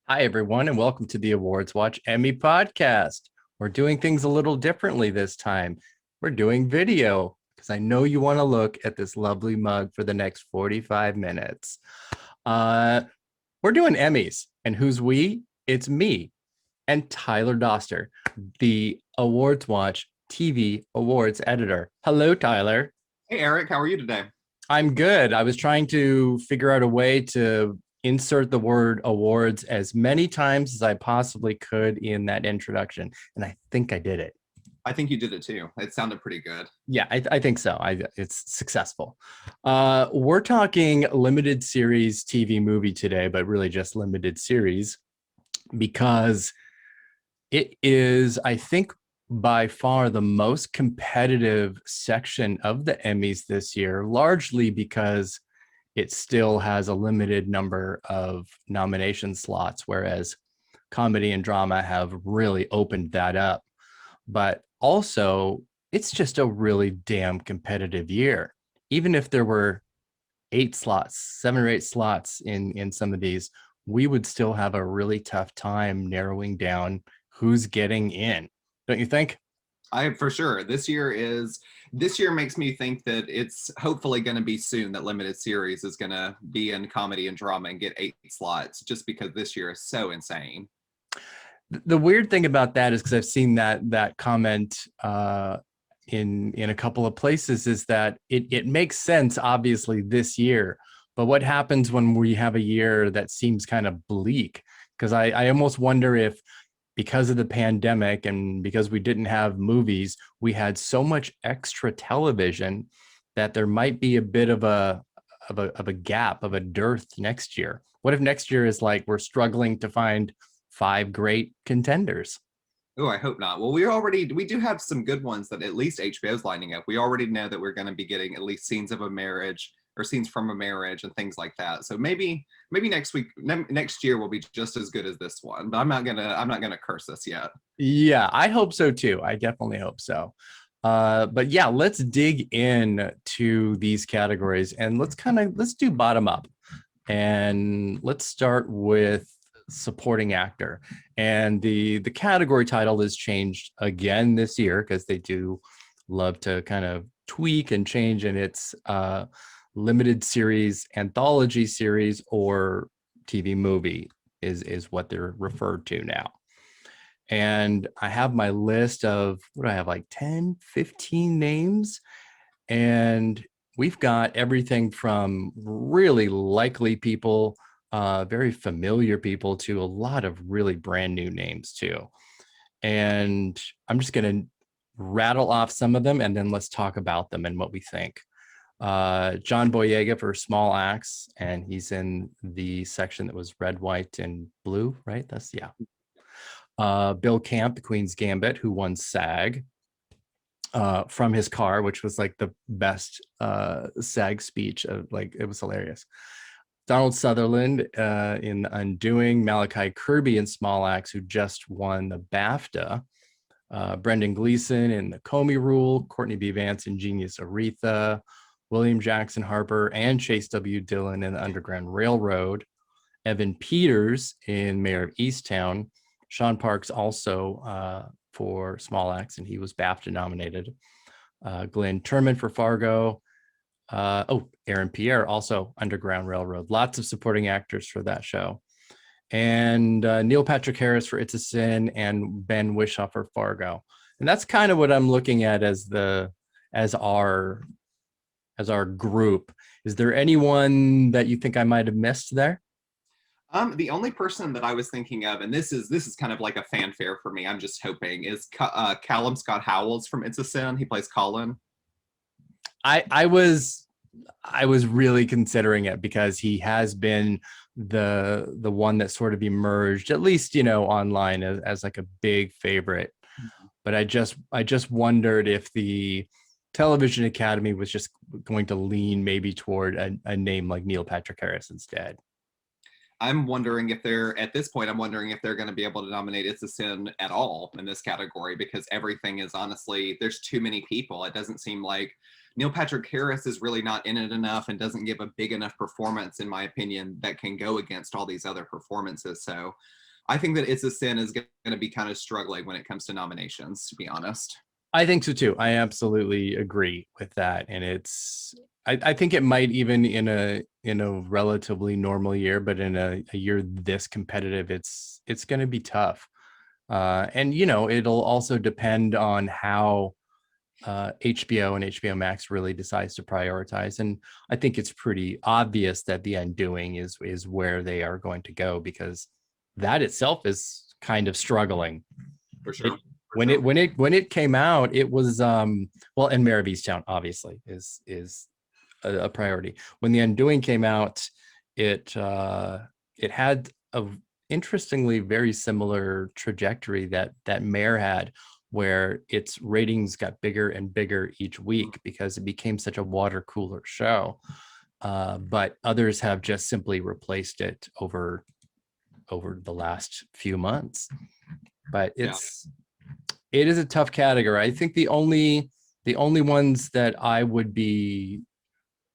Hi, everyone, and welcome to the AwardsWatch Emmy podcast. We're doing things a little differently this time. We're doing video because I know you want to look at this lovely mug for the next 45 minutes. Uh, we're doing Emmys, and who's we? It's me and Tyler Doster, the AwardsWatch TV awards editor. Hello, Tyler. Hey Eric, how are you today? I'm good. I was trying to figure out a way to insert the word awards as many times as I possibly could in that introduction. And I think I did it. I think you did it too. It sounded pretty good. Yeah, I think so. It's successful. We're talking limited series TV movie today, but really just limited series because it is, I think, by far the most competitive section of the Emmys this year, largely because it still has a limited number of nomination slots, whereas comedy and drama have really opened that up. But also, it's just a really damn competitive year. Even if there were 8 slots, 7 or 8 slots in some of these, we would still have a really tough time narrowing down who's getting in. Don't you think? I for sure. This year makes me think that it's hopefully going to be soon that limited series is going to be in comedy and drama and get 8 slots just because this year is so insane. The weird thing about that is because I've seen that comment in a couple of places is that it makes sense obviously this year, but what happens when we have a year that seems kind of bleak? Because I almost wonder if because of the pandemic and because we didn't have movies, we had so much extra television that there might be a bit of a gap of a dearth next year. What if next year is like we're struggling to find 5 great contenders? Oh, I hope not. Well, we do have some good ones that at least HBO's lining up. We already know that we're going to be getting at least scenes of a marriage or scenes from a marriage and things like that. So maybe next year will be just as good as this one. But I'm not gonna curse this yet. Yeah, I hope so too. I definitely hope so. But yeah, let's dig in to these categories and let's do bottom up. And let's start with supporting actor. And the category title has changed again this year because they do love to kind of tweak and change, and it's limited series, anthology series, or TV movie is what they're referred to now. And I have my list of what do I have, like 10, 15 names. And we've got everything from really likely people, very familiar people, to a lot of really brand new names too. And I'm just going to rattle off some of them and then let's talk about them and what we think. John Boyega for Small Axe, and he's in the section that was red, white, and blue, right? That's, yeah. Bill Camp, the Queen's Gambit, who won SAG from his car, which was like the best SAG speech. Like, it was hilarious. Donald Sutherland in Undoing, Malachi Kirby in Small Axe, who just won the BAFTA. Brendan Gleeson in The Comey Rule, Courtney B. Vance in Genius Aretha, William Jackson Harper and Chase W. Dillon in The Underground Railroad, Evan Peters in Mare of Easttown, Sean Parks also for Small Axe, and he was BAFTA nominated. Glenn Turman for Fargo. Aaron Pierre, also Underground Railroad. Lots of supporting actors for that show. And Neil Patrick Harris for It's a Sin, and Ben Whishaw for Fargo. And that's kind of what I'm looking at as as our group. Is there anyone that you think I might have missed there? The only person that I was thinking of, and this is kind of like a fanfare for me. I'm just hoping is Callum Scott Howells from It's a Sin. He plays Colin. I was really considering it because he has been the one that sort of emerged, at least online, as like a big favorite. But I just wondered if the television academy was just going to lean maybe toward a name like Neil Patrick Harris instead. I'm wondering if they're at this point. I'm wondering if they're going to be able to nominate It's a Sin at all in this category because everything is honestly there's too many people. It doesn't seem like Neil Patrick Harris is really not in it enough and doesn't give a big enough performance, in my opinion, that can go against all these other performances. So I think that It's a Sin is going to be kind of struggling when it comes to nominations, to be honest. I think so too. I absolutely agree with that. And I think it might even in a relatively normal year, but in a year this competitive, it's going to be tough. And it'll also depend on how HBO and HBO Max really decides to prioritize. And I think it's pretty obvious that The Undoing is where they are going to go, because that itself is kind of struggling. For sure. When it came out, it was well, and Mare of Easttown obviously is a priority. When The Undoing came out, it had a interestingly very similar trajectory that Mare had, where its ratings got bigger and bigger each week because it became such a water cooler show. But others have just simply replaced it over the last few months. But it is a tough category. I think the only ones that I would be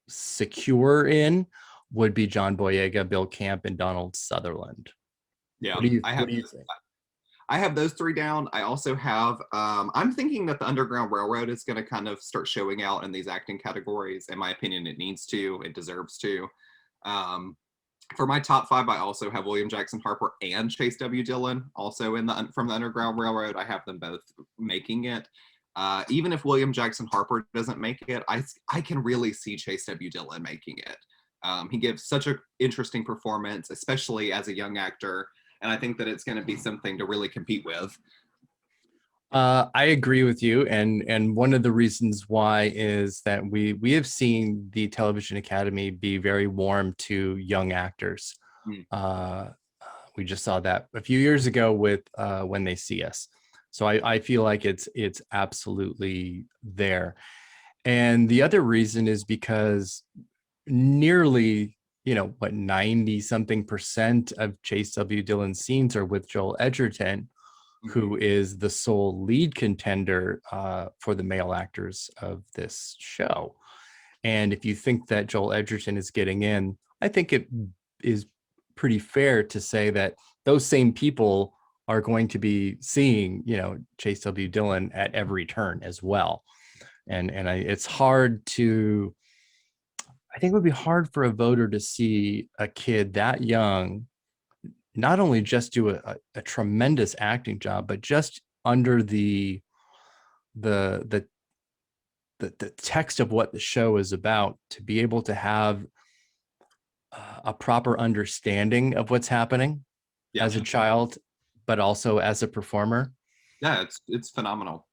secure in would be John Boyega, Bill Camp, and Donald Sutherland. Yeah, What do you think? I have those three down. I also have, I'm thinking that the Underground Railroad is going to kind of start showing out in these acting categories. In my opinion, it needs to, it deserves to. For my top five, I also have William Jackson Harper and Chase W. Dillon also from the Underground Railroad. I have them both making it. Even if William Jackson Harper doesn't make it, I can really see Chase W. Dillon making it. He gives such an interesting performance, especially as a young actor, and I think that it's going to be something to really compete with. I agree with you, and one of the reasons why is that we have seen the Television Academy be very warm to young actors. We just saw that a few years ago with When They See Us. So I feel like it's absolutely there. And the other reason is because nearly 90 something percent of Chase W. Dillon's scenes are with Joel Edgerton, who is the sole lead contender for the male actors of this show. And if you think that Joel Edgerton is getting in, I think it is pretty fair to say that those same people are going to be seeing, Chase W. Dillon at every turn as well. And it's hard to, I think it would be hard for a voter to see a kid that young not only just do a tremendous acting job, but just under the text of what the show is about, to be able to have a proper understanding of what's happening as a child, but also as a performer. Yeah, it's phenomenal.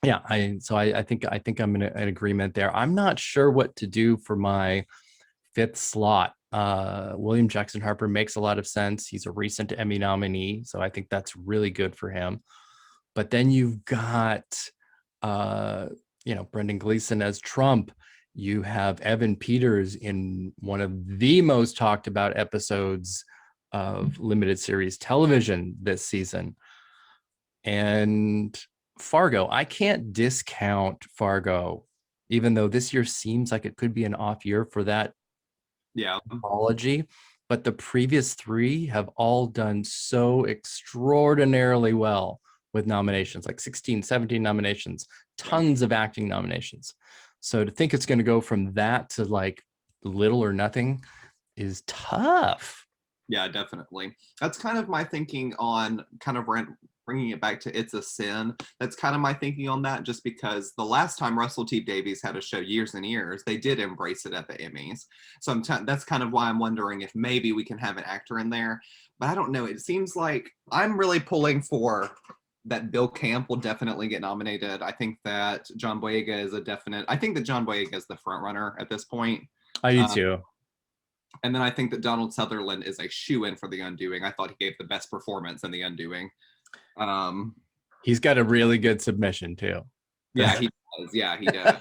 Yeah, I think I'm in agreement there. I'm not sure what to do for my fifth slot. William Jackson Harper makes a lot of sense. He's a recent Emmy nominee, so I think that's really good for him. But then you've got Brendan Gleeson as Trump. You have Evan Peters in one of the most talked about episodes of limited series television this season. And Fargo, I can't discount Fargo, even though this year seems like it could be an off year for that anthology, but the previous three have all done so extraordinarily well with nominations, like 16, 17 nominations, tons of acting nominations. So to think it's going to go from that to like little or nothing is tough. Yeah, definitely. That's kind of my thinking on kind of bringing it back to It's a Sin. That's kind of my thinking on that, just because the last time Russell T Davies had a show years and years, they did embrace it at the Emmys. So that's kind of why I'm wondering if maybe we can have an actor in there. But I don't know. It seems like I'm really pulling for that Bill Camp will definitely get nominated. I think that John Boyega is I think that John Boyega is the front runner at this point. I do too. And then I think that Donald Sutherland is a shoe-in for The Undoing. I thought he gave the best performance in The Undoing. He's got a really good submission too. Yeah, he does. Yeah, he does.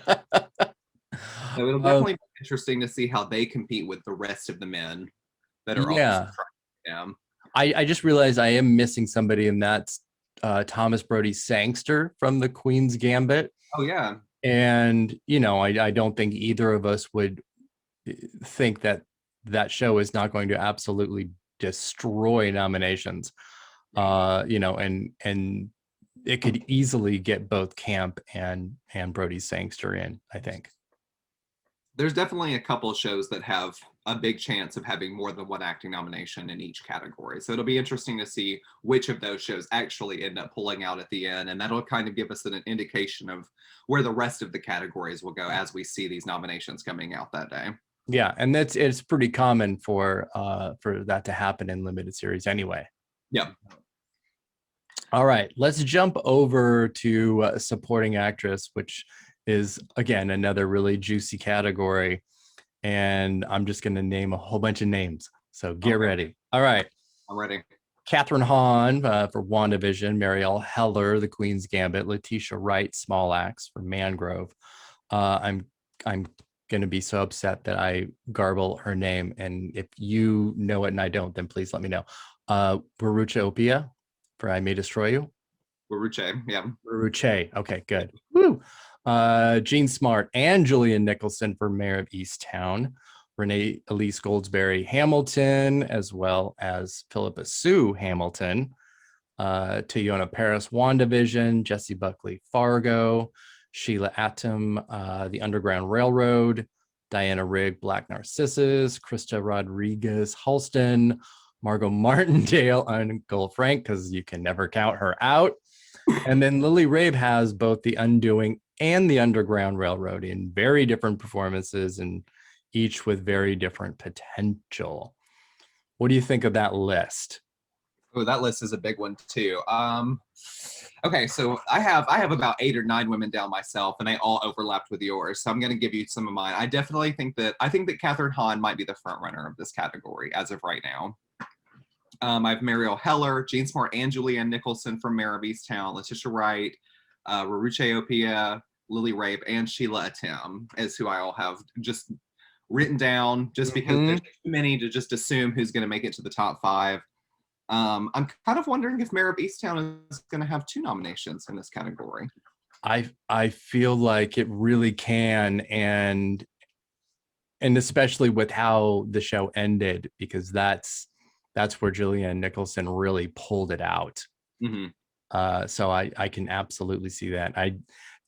So it'll definitely be interesting to see how they compete with the rest of the men that are also trying them. I just realized I am missing somebody, and that's Thomas Brody Sangster from the Queen's Gambit. Oh yeah. And, I don't think either of us would think that that show is not going to absolutely destroy nominations. And it could easily get both Camp and Brody Sangster in, I think. There's definitely a couple of shows that have a big chance of having more than one acting nomination in each category. So it'll be interesting to see which of those shows actually end up pulling out at the end. And that'll kind of give us an indication of where the rest of the categories will go as we see these nominations coming out that day. Yeah, and it's pretty common for that to happen in limited series anyway. Yeah. All right, let's jump over to supporting actress, which is, again, another really juicy category. And I'm just going to name a whole bunch of names. So get ready. All right. I'm ready. Catherine Hahn for WandaVision, Marielle Heller, The Queen's Gambit, Letitia Wright, Small Axe for Mangrove. I'm going to be so upset that I garble her name. And if you know it and I don't, then please let me know. Warucha Opia for I May Destroy You. Waruche, yeah. Waruche. Okay, good. Woo. Jean Smart and Julian Nicholson for Mare of Easttown. Renee Elise Goldsberry Hamilton, as well as Philippa Sue Hamilton. Teyona Paris WandaVision, Jessie Buckley Fargo, Sheila Atom, The Underground Railroad, Diana Rigg Black Narcissus, Krista Rodriguez Halston, Margot Martindale Uncle Frank, because you can never count her out. And then Lily Rabe has both The Undoing and The Underground Railroad in very different performances and each with very different potential. What do you think of that list? Oh, that list is a big one too. Okay, so I have about 8 or 9 women down myself, and they all overlapped with yours. So I'm going to give you some of mine. I think that Catherine Hahn might be the front runner of this category as of right now. I have Marielle Heller, Jean Smart and Julianne Nicholson from Mare of Easttown, Letitia Wright, Waruche Opia, Lily Rabe, and Sheila Atim is who I all have just written down, just because there's too many to just assume who's going to make it to the top 5. I'm kind of wondering if Mare of Easttown is going to have 2 nominations in this category. I feel like it really can, and especially with how the show ended, because that's where Julianne Nicholson really pulled it out. Mm-hmm. So I can absolutely see that. I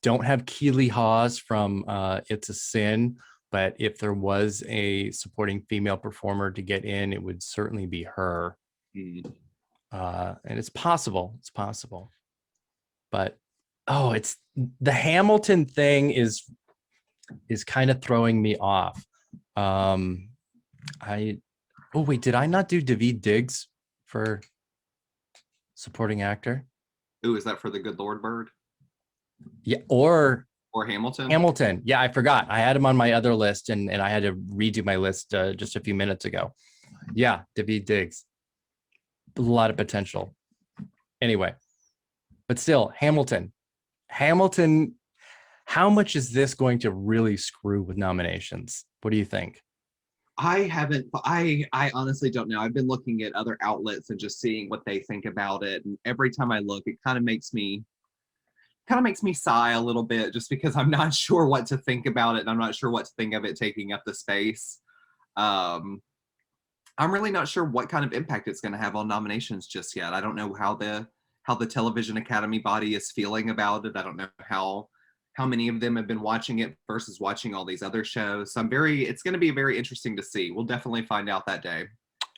don't have Keely Hawes from It's a Sin, but if there was a supporting female performer to get in, it would certainly be her. Mm-hmm. And it's possible. It's possible. But it's the Hamilton thing is kind of throwing me off. Wait, did I not do Daveed Diggs for supporting actor? Ooh, is that for The Good Lord Bird? Yeah, or Hamilton? Hamilton. Yeah, I forgot. I had him on my other list, and I had to redo my list just a few minutes ago. Yeah, Daveed Diggs. A lot of potential. Anyway, but still, Hamilton. How much is this going to really screw with nominations? What do you think? I honestly don't know. I've been looking at other outlets and just seeing what they think about it. And every time I look, it kind of makes me sigh a little bit, just because I'm not sure what to think about it. And I'm not sure what to think of it taking up the space. I'm really not sure what kind of impact it's going to have on nominations just yet. I don't know how the Television Academy body is feeling about it. I don't know how many of them have been watching it versus watching all these other shows. So it's going to be very interesting to see. We'll definitely find out that day.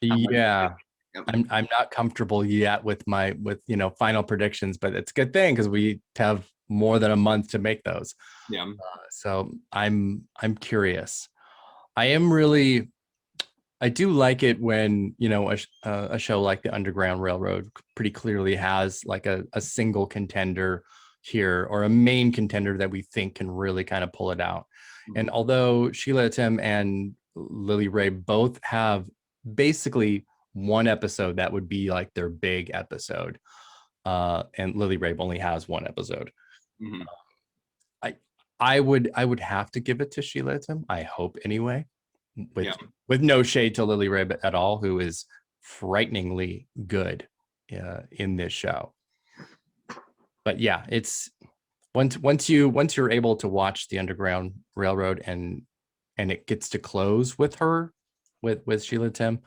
Yeah. I'm not comfortable yet with final predictions, but it's a good thing because we have more than a month to make those. Yeah. So I'm curious. I do like it when a show like The Underground Railroad pretty clearly has like a single contender here, or a main contender that we think can really kind of pull it out. Mm-hmm. And although Sheila Tim and Lily Rabe both have basically one episode that would be like their big episode, and Lily Rabe only has one episode. Mm-hmm. I would have to give it to Sheila Tim, I hope anyway, with no shade to Lily Rabe at all, who is frighteningly good in this show. But yeah, once you're able to watch the Underground Railroad and it gets to close with her, with Sheila Tim,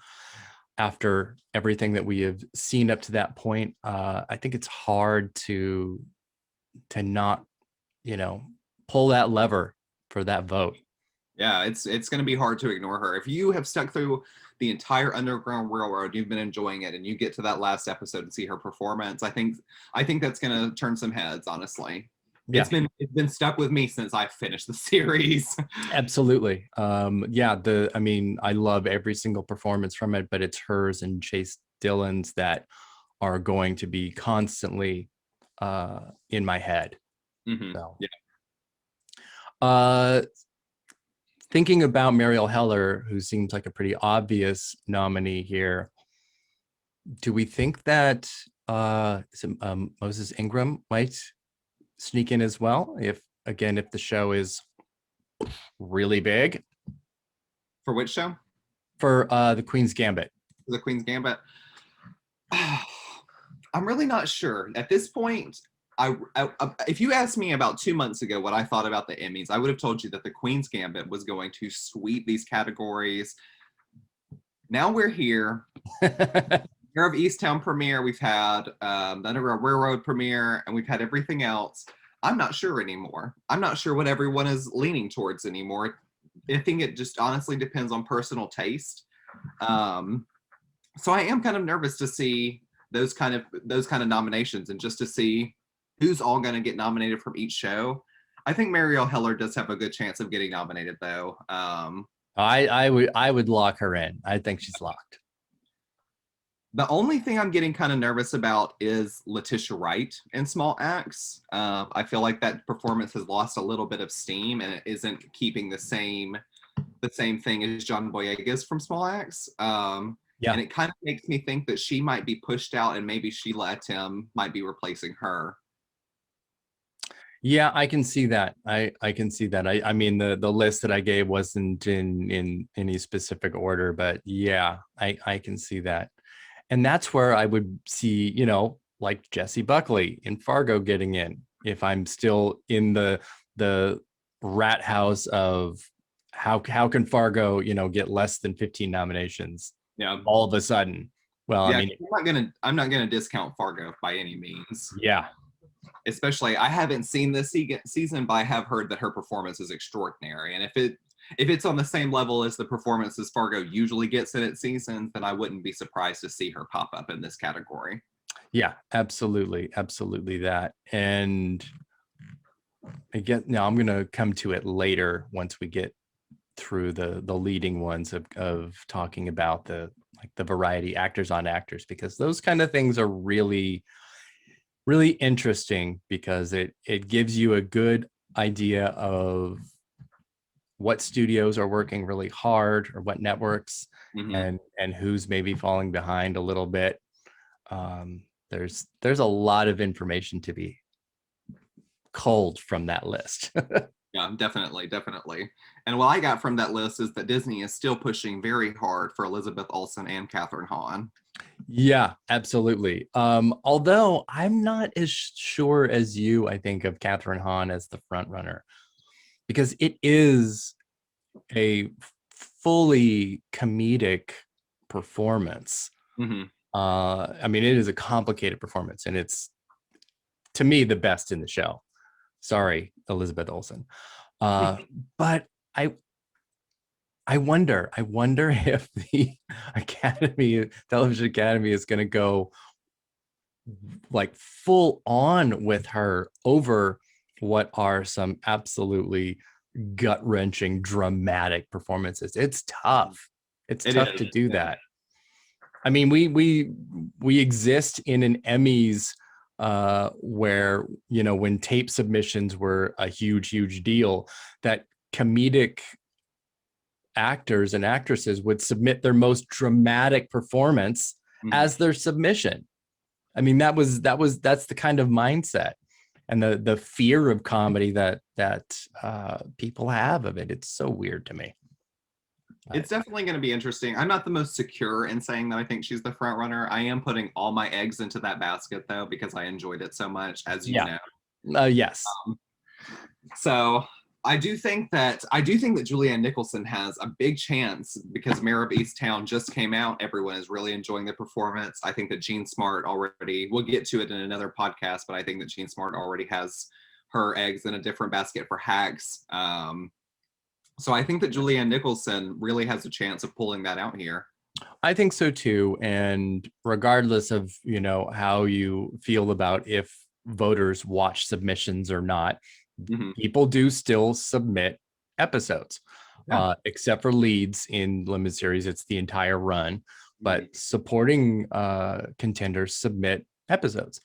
after everything that we have seen up to that point, I think it's hard to not, pull that lever for that vote. Yeah, it's going to be hard to ignore her. If you have stuck through the entire Underground Railroad, you've been enjoying it, and you get to that last episode and see her performance, I think that's going to turn some heads, honestly. Yeah. It's been stuck with me since I finished the series. Absolutely. I love every single performance from it, but it's hers and Chase Dillon's that are going to be constantly in my head. Mm-hmm. So yeah. Thinking about Mariel Heller, who seems like a pretty obvious nominee here, do we think that Moses Ingram might sneak in as well, if the show is really big? For which show? For the Queen's Gambit. The Queen's Gambit. I'm really not sure at this point. If you asked me about 2 months ago what I thought about the Emmys, I would have told you that the Queen's Gambit was going to sweep these categories. Now we're here. Mare of Easttown premiere. We've had the Underground Railroad premiere, and we've had everything else. I'm not sure anymore. I'm not sure what everyone is leaning towards anymore. I think it just honestly depends on personal taste. So I am kind of nervous to see those kind of nominations, and just to see who's all going to get nominated from each show. I think Mariel Heller does have a good chance of getting nominated, though. I would lock her in. I think she's locked. The only thing I'm getting kind of nervous about is Letitia Wright in Small Axe. I feel like that performance has lost a little bit of steam, and it isn't keeping the same thing as John Boyega's from Small Axe. Yeah. And it kind of makes me think that she might be pushed out, and maybe Sheila Tim might be replacing her. Yeah, I can see that. I can see that. I mean, the list that I gave wasn't in any specific order, but yeah, I can see that. And that's where I would see, like Jessie Buckley in Fargo getting in, if I'm still in the rat house of how can Fargo, get less than 15 nominations? Yeah. All of a sudden. Well, yeah, I mean, I'm not gonna discount Fargo by any means. Yeah. Especially, I haven't seen this season, but I have heard that her performance is extraordinary. And if it's on the same level as the performances Fargo usually gets in its seasons, then I wouldn't be surprised to see her pop up in this category. Yeah, absolutely that. And again, now I'm going to come to it later once we get through the leading ones of talking about the variety actors on actors, because those kind of things are really, really interesting, because it gives you a good idea of what studios are working really hard, or what networks, and who's maybe falling behind a little bit. There's a lot of information to be culled from that list. Yeah, definitely. And what I got from that list is that Disney is still pushing very hard for Elizabeth Olsen and Catherine Hahn. Yeah, absolutely. Although I'm not as sure as you, I think, of Catherine Hahn as the front runner, because it is a fully comedic performance. I mean, it is a complicated performance, and it's, to me, the best in the show. Sorry, Elizabeth Olsen. But I wonder if the Television Academy is going to go like full on with her over what are some absolutely gut-wrenching, dramatic performances. It's tough. It's tough to do that. I mean, we exist in an Emmys where, when tape submissions were a huge deal, that comedic actors and actresses would submit their most dramatic performance as their submission. I mean, that's the kind of mindset and the fear of comedy that people have of it. It's so weird to me. It's definitely going to be interesting. I'm not the most secure in saying that I think she's the front runner. I am putting all my eggs into that basket, though, because I enjoyed it so much, as you know. Yes. So I do think that Julianne Nicholson has a big chance because Mare of Easttown just came out. Everyone is really enjoying the performance. I think that Jean Smart already, we'll get to it in another podcast, but I think that Jean Smart already has her eggs in a different basket for Hacks. So I think that Julianne Nicholson really has a chance of pulling that out here. I think so too. And regardless of, how you feel about if voters watch submissions or not, people do still submit episodes, except for leads in limited series. It's the entire run, but supporting contenders submit episodes.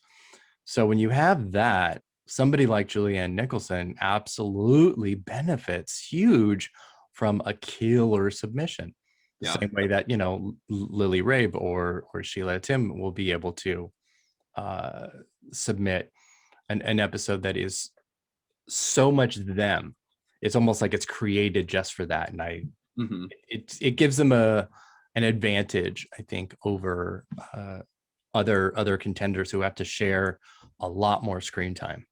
So when you have that, somebody like Julianne Nicholson absolutely benefits huge from a killer submission. The same way that, Lily Rabe or Sheila Tim will be able to submit an episode that is so much them. It's almost like it's created just for that. And it gives them an advantage, I think, over other contenders who have to share a lot more screen time.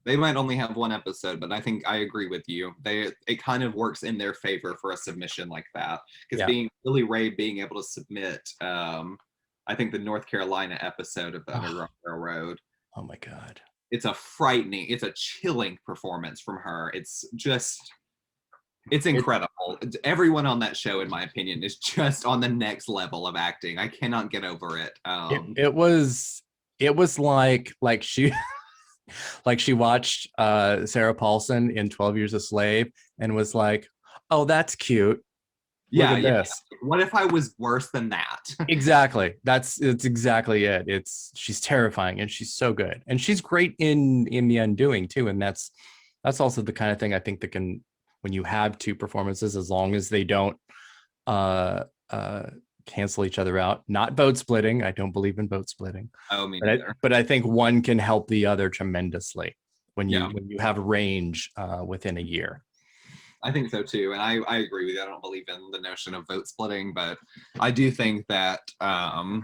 They might only have one episode, but I think I agree with you. It kind of works in their favor for a submission like that, because being Lily Rabe being able to submit, I think the North Carolina episode of the Underground Railroad. Oh my God! It's a chilling performance from her. It's incredible. Everyone on that show, in my opinion, is just on the next level of acting. I cannot get over it. It was like she. Like she watched Sarah Paulson in 12 Years a Slave and was like, oh, that's cute. Look at this. What if I was worse than that? Exactly. It's exactly it. She's terrifying and she's so good. And she's great in The Undoing too. And that's also the kind of thing I think that can, when you have two performances, as long as they don't cancel each other out. Not vote splitting. I don't believe in vote splitting. Oh, me neither. But I think one can help the other tremendously when you have range within a year. I think so too, and I agree with you. I don't believe in the notion of vote splitting, but I do think that I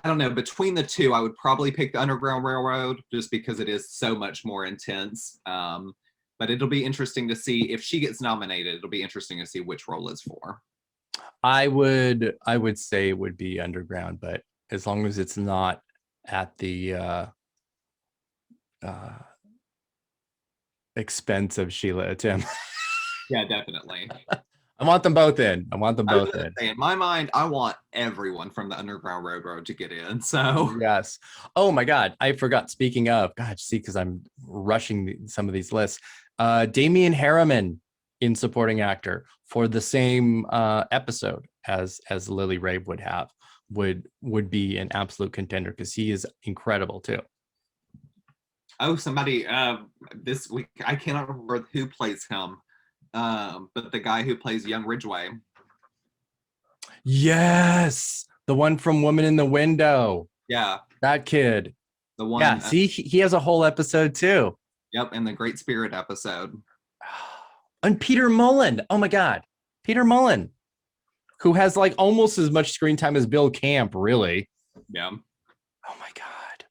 don't know, between the two, I would probably pick the Underground Railroad just because it is so much more intense. But it'll be interesting to see if she gets nominated. It'll be interesting to see which role it's for. I would say it would be Underground, but as long as it's not at the expense of Sheila Tim. Yeah, definitely. I want them both in. In my mind, I want everyone from the Underground Railroad to get in. So yes. Oh my God, I forgot. Speaking of, God, see, because I'm rushing some of these lists. Damian Harriman in supporting actor for the same episode as Lily Rabe would be an absolute contender because he is incredible too. Oh, somebody this week, I cannot remember who plays him, but the guy who plays young Ridgway. Yes, the one from Woman in the Window. Yeah, that kid. The one. Yeah, see, he has a whole episode too. Yep, and the Great Spirit episode. And Peter Mullen. Oh my God, Peter Mullen, who has like almost as much screen time as Bill Camp, really. Yeah. Oh my God.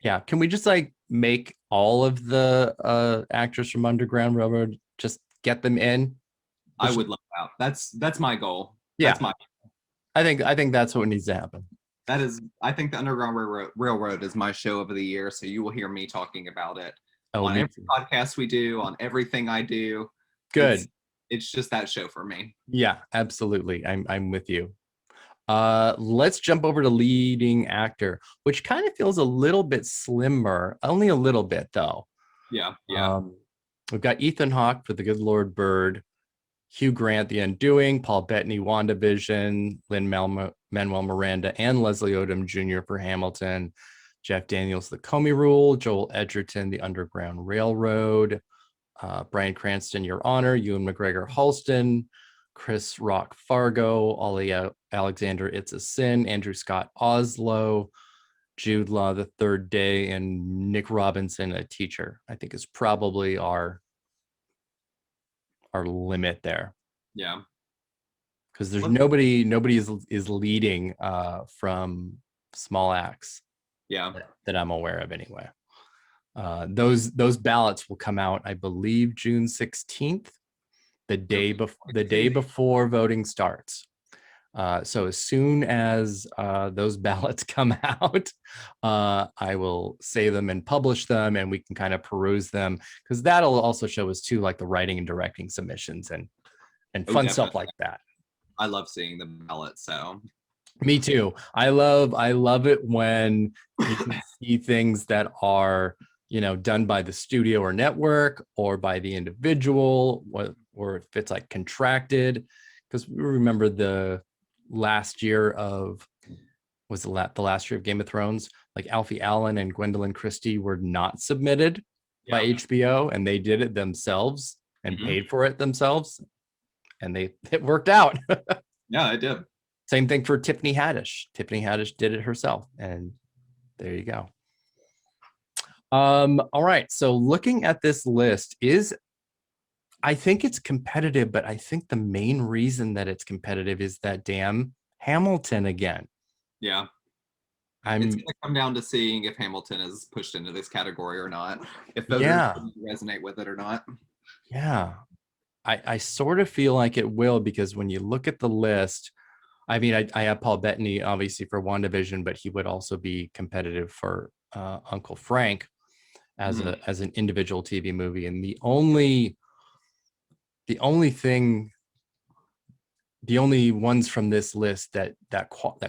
Yeah, can we just like make all of the actors from Underground Railroad, just get them in? I would love that. That's my goal. Yeah. That's my I think that's what needs to happen. I think the Underground Railroad is my show of the year, so you will hear me talking about it on every podcast we do, on everything I do. Good. It's just that show for me. Yeah, absolutely. I'm with you. Let's jump over to leading actor, which kind of feels a little bit slimmer, only a little bit though. Yeah. We've got Ethan Hawke for The Good Lord Bird, Hugh Grant, The Undoing, Paul Bettany, WandaVision, Lin-Manuel Miranda, and Leslie Odom Jr. for Hamilton, Jeff Daniels, The Comey Rule, Joel Edgerton, The Underground Railroad, Bryan Cranston, Your Honor, Ewan McGregor, Halston, Chris Rock, Fargo, Ollie Alexander, It's a Sin, Andrew Scott, Oslo, Jude Law, The Third Day, and Nick Robinson, A Teacher. I think is probably our limit there. Yeah. Because there's nobody is leading from small acts. Yeah. That I'm aware of anyway. Those ballots will come out, I believe, June 16th, the day before voting starts. So as soon as those ballots come out, I will save them and publish them, and we can kind of peruse them, because that'll also show us too, like the writing and directing submissions and fun stuff like that. I love seeing the ballots. So me too. I love it when you can see things that are, done by the studio or network or by the individual, or if it's like contracted. Because we remember the last year of the last year of Game of Thrones, like Alfie Allen and Gwendolyn Christie were not submitted by HBO, and they did it themselves and paid for it themselves, and it worked out. Yeah, it did. Same thing for Tiffany Haddish. Tiffany Haddish did it herself, and there you go. All right, so looking at this list, I think it's competitive, but I think the main reason that it's competitive is that damn Hamilton again. Yeah. It's going to come down to seeing if Hamilton is pushed into this category or not, if voters resonate with it or not. Yeah, I sort of feel like it will, because when you look at the list, I mean, I have Paul Bettany obviously for WandaVision, but he would also be competitive for Uncle Frank as an individual TV movie. And the only ones from this list that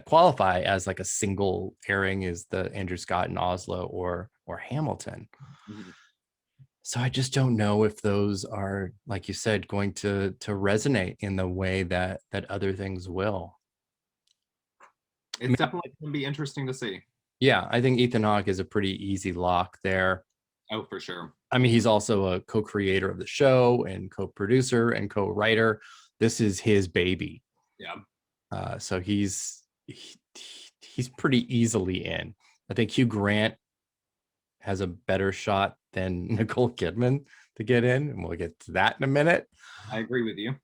qualify as like a single airing is the Andrew Scott in Oslo or Hamilton. So I just don't know if those are, like you said, going to resonate in the way that other things will. It's definitely going to be interesting to see. Yeah, I think Ethan Hawke is a pretty easy lock there. Oh, for sure. I mean, he's also a co-creator of the show and co-producer and co-writer. This is his baby. Yeah. So he's pretty easily in. I think Hugh Grant has a better shot than Nicole Kidman to get in, and we'll get to that in a minute. I agree with you.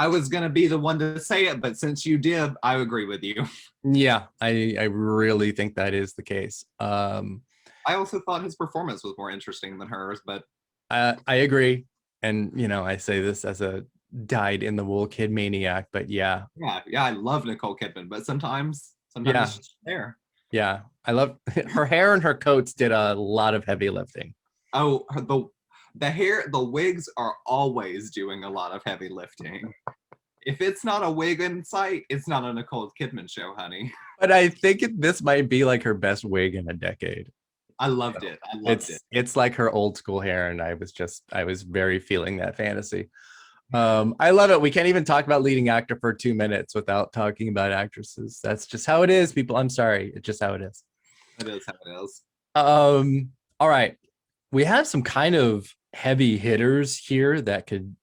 I was gonna be the one to say it, but since you did, I agree with you. Yeah, I really think that is the case. I also thought his performance was more interesting than hers, but I agree. And I say this as a dyed in the wool kid maniac, but yeah, I love Nicole Kidman, but sometimes it's just there. Yeah, I love her hair, and her coats did a lot of heavy lifting. Oh, the hair, the wigs are always doing a lot of heavy lifting. If it's not a wig in sight, it's not a Nicole Kidman show, honey. But I think this might be like her best wig in a decade. I loved it. It's like her old school hair, and I was very feeling that fantasy. I love it. We can't even talk about leading actor for 2 minutes without talking about actresses. That's just how it is, people. I'm sorry. It's just how it is. It is how it is. All right. We have some kind of heavy hitters here that could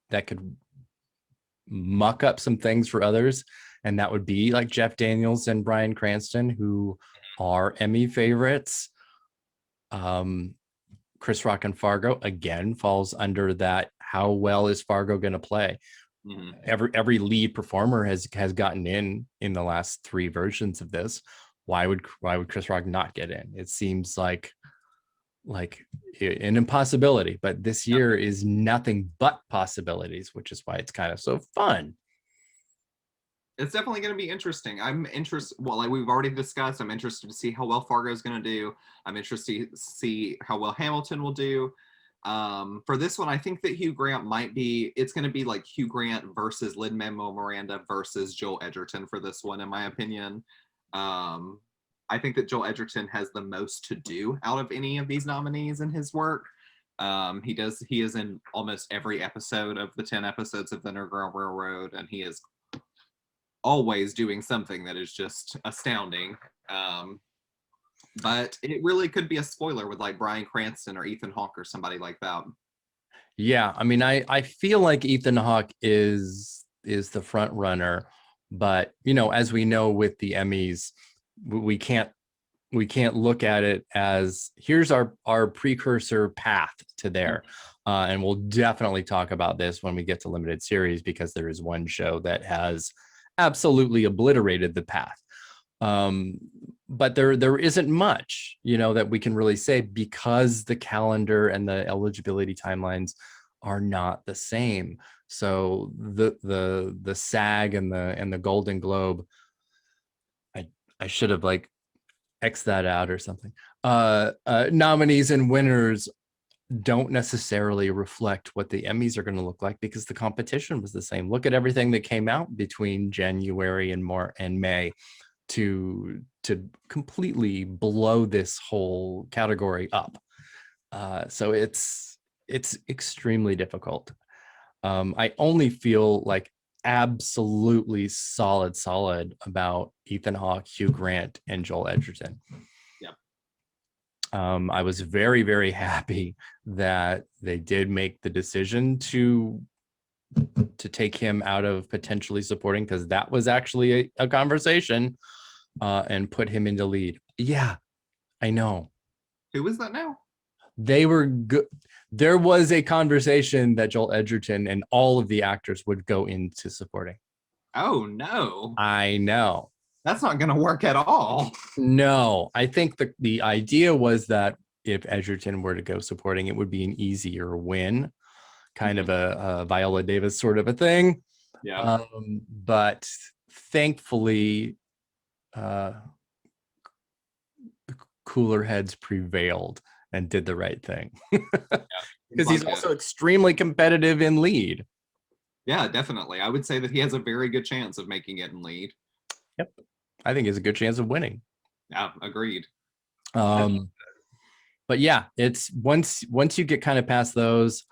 muck up some things for others. And that would be like Jeff Daniels and Bryan Cranston, who are Emmy favorites. Chris Rock and Fargo again falls under that. How well is Fargo going to play? Every lead performer has gotten in the last 3 versions of this. Why would Chris Rock not get in? It seems like an impossibility, but this year is nothing but possibilities, which is why it's kind of so fun. It's definitely going to be interesting. I'm interested. Well, like we've already discussed, I'm interested to see how well Fargo is going to do. I'm interested to see how well Hamilton will do. For this one, I think that Hugh Grant might be. It's going to be like Hugh Grant versus Lin-Manuel Miranda versus Joel Edgerton for this one, in my opinion. I think that Joel Edgerton has the most to do out of any of these nominees in his work. He is in almost every episode of the 10 episodes of the Underground Railroad, and he is always doing something that is just astounding. But it really could be a spoiler with like Bryan Cranston or Ethan Hawke or somebody like that. Yeah, I mean, I feel like Ethan Hawke is the front runner, but as we know with the Emmys, we can't look at it as here's our precursor path to there. And we'll definitely talk about this when we get to limited series, because there is one show that has absolutely obliterated the path. Um, but there isn't much, that we can really say because the calendar and the eligibility timelines are not the same. So the SAG and the Golden Globe, I should have like X that out or something. Nominees and winners don't necessarily reflect what the Emmys are going to look like because the competition was the same. Look at everything that came out between January and May to completely blow this whole category up. So it's extremely difficult. I only feel like absolutely solid about Ethan Hawke, Hugh Grant, and Joel Edgerton. Yep. I was very, very happy that they did make the decision to take him out of potentially supporting, because that was actually a conversation, and put him into lead. Yeah, I know. Who is that now? They were good. There was a conversation that Joel Edgerton and all of the actors would go into supporting. Oh no. I know. That's not going to work at all. No, I think the idea was that if Edgerton were to go supporting, it would be an easier win, kind of a Viola Davis sort of a thing. Yeah. But thankfully, cooler heads prevailed and did the right thing. Because he's also extremely competitive in lead. Yeah, definitely. I would say that he has a very good chance of making it in lead. Yep. I think he has a good chance of winning. Yeah, agreed. But yeah, it's once you get kind of past those,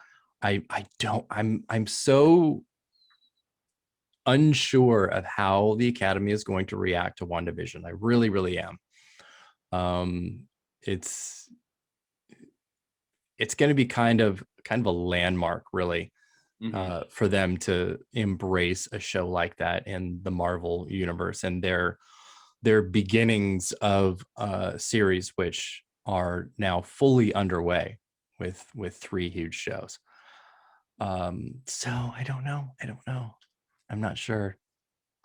I'm so unsure of how the Academy is going to react to WandaVision. I really, really am. It's going to be kind of a landmark, really, for them to embrace a show like that in the Marvel universe and their beginnings of a series which are now fully underway with 3 huge shows. So I don't know. I'm not sure.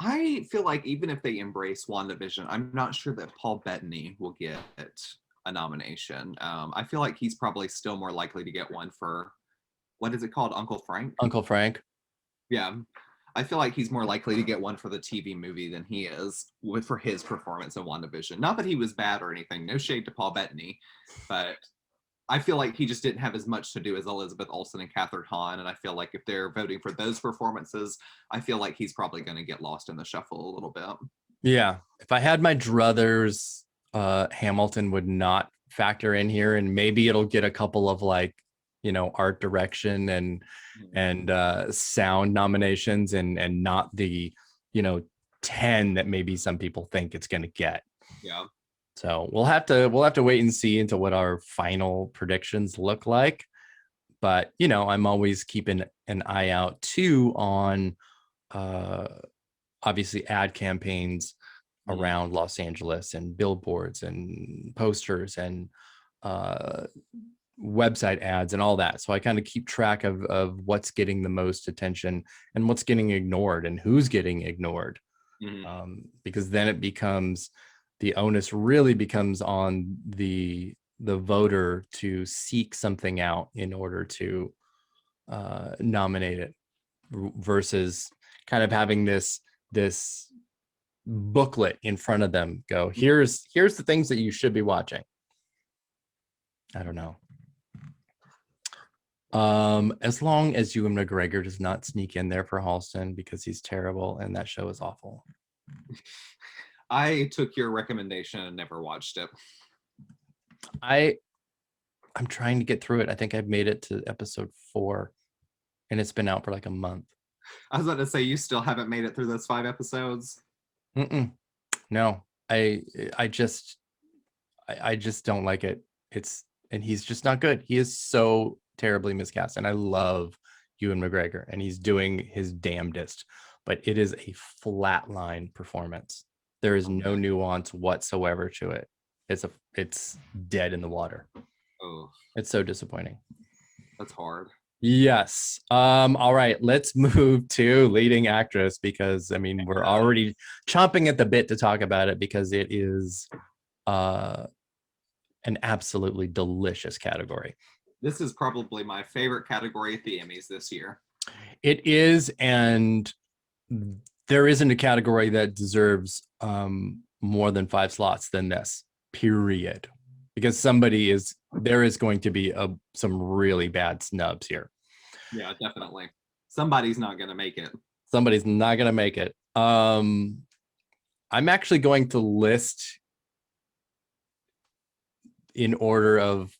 I feel like even if they embrace WandaVision, I'm not sure that Paul Bettany will get a nomination. I feel like he's probably still more likely to get one for, what is it called? Uncle Frank? Uncle Frank. Yeah. I feel like he's more likely to get one for the TV movie than he is for his performance in WandaVision. Not that he was bad or anything. No shade to Paul Bettany, but I feel like he just didn't have as much to do as Elizabeth Olsen and Catherine Hahn. And I feel like if they're voting for those performances, I feel like he's probably going to get lost in the shuffle a little bit. Yeah. If I had my druthers, Hamilton would not factor in here, and maybe it'll get a couple of art direction and sound nominations, and not the 10 that maybe some people think it's going to get. Yeah. So we'll have to wait and see into what our final predictions look like. But I'm always keeping an eye out too on obviously ad campaigns around Los Angeles, and billboards and posters and website ads and all that. So I kind of keep track of what's getting the most attention and what's getting ignored and who's getting ignored. Because then it becomes, the onus really becomes on the voter to seek something out in order to nominate it, versus kind of having this booklet in front of them, go, here's the things that you should be watching. I don't know. As long as Ewan McGregor does not sneak in there for Halston, because he's terrible and that show is awful. I took your recommendation and never watched it. I'm trying to get through it. I think I've made it to episode 4, and it's been out for like a month. I was about to say, you still haven't made it through those 5 episodes? No, I just don't like it. And he's just not good. He is so terribly miscast, and I love Ewan McGregor, and he's doing his damnedest, but it is a flatline performance. There is no nuance whatsoever to it. It's dead in the water. Oh, it's so disappointing. That's hard. Yes. All right, let's move to leading actress because I mean we're already chomping at the bit to talk about it because it is uh an absolutely delicious category. This is probably my favorite category at the Emmys this year. It is, and there isn't a category that deserves more than 5 slots than this, period. Because there is going to be some really bad snubs here. Yeah, definitely. Somebody's not going to make it. Somebody's not going to make it. I'm actually going to list in order of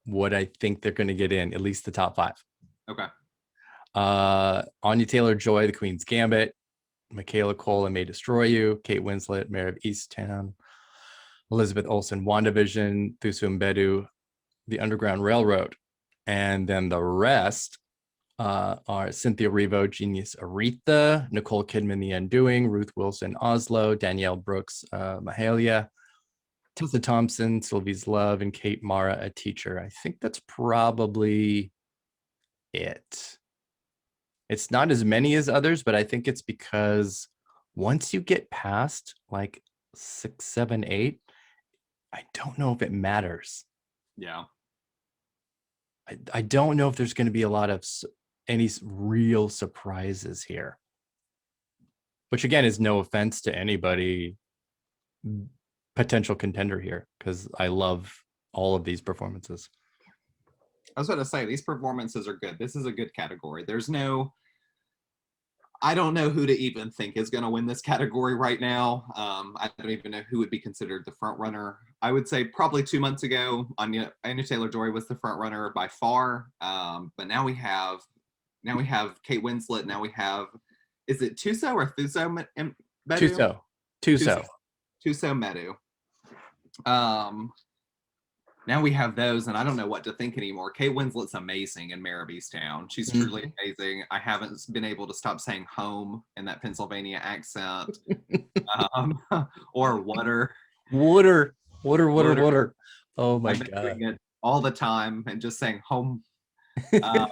what I think they're going to get in, at least the top 5. Okay. Anya Taylor-Joy, The Queen's Gambit, Michaela Cole, I May Destroy You, Kate Winslet, Mare of Easttown, Elizabeth Olsen, WandaVision, Thuso Mbedu, The Underground Railroad. And then the rest are Cynthia Erivo, Genius Aretha, Nicole Kidman, The Undoing, Ruth Wilson, Oslo, Danielle Brooks, Mahalia, Tessa Thompson, Sylvie's Love, and Kate Mara, A Teacher. I think that's probably it. It's not as many as others, but I think it's because once you get past like 6, 7, 8, I don't know if it matters. Yeah. I don't know if there's going to be a lot of any real surprises here, which again is no offense to anybody potential contender here because I love all of these performances. I was about to say, these performances are good. This is a good category. I don't know who to even think is going to win this category right now. I don't even know who would be considered the front runner. I would say probably 2 months ago, Anya Taylor-Joy was the front runner by far. But now we have Kate Winslet. Now we have, is it Thuso or Thuso Mbedu? Thuso Mbedu. Now we have those, and I don't know what to think anymore. Kate Winslet's amazing in Mare of Easttown. She's truly amazing. I haven't been able to stop saying home in that Pennsylvania accent. Or water. Water. Oh my I've been God. doing it all the time and just saying home. But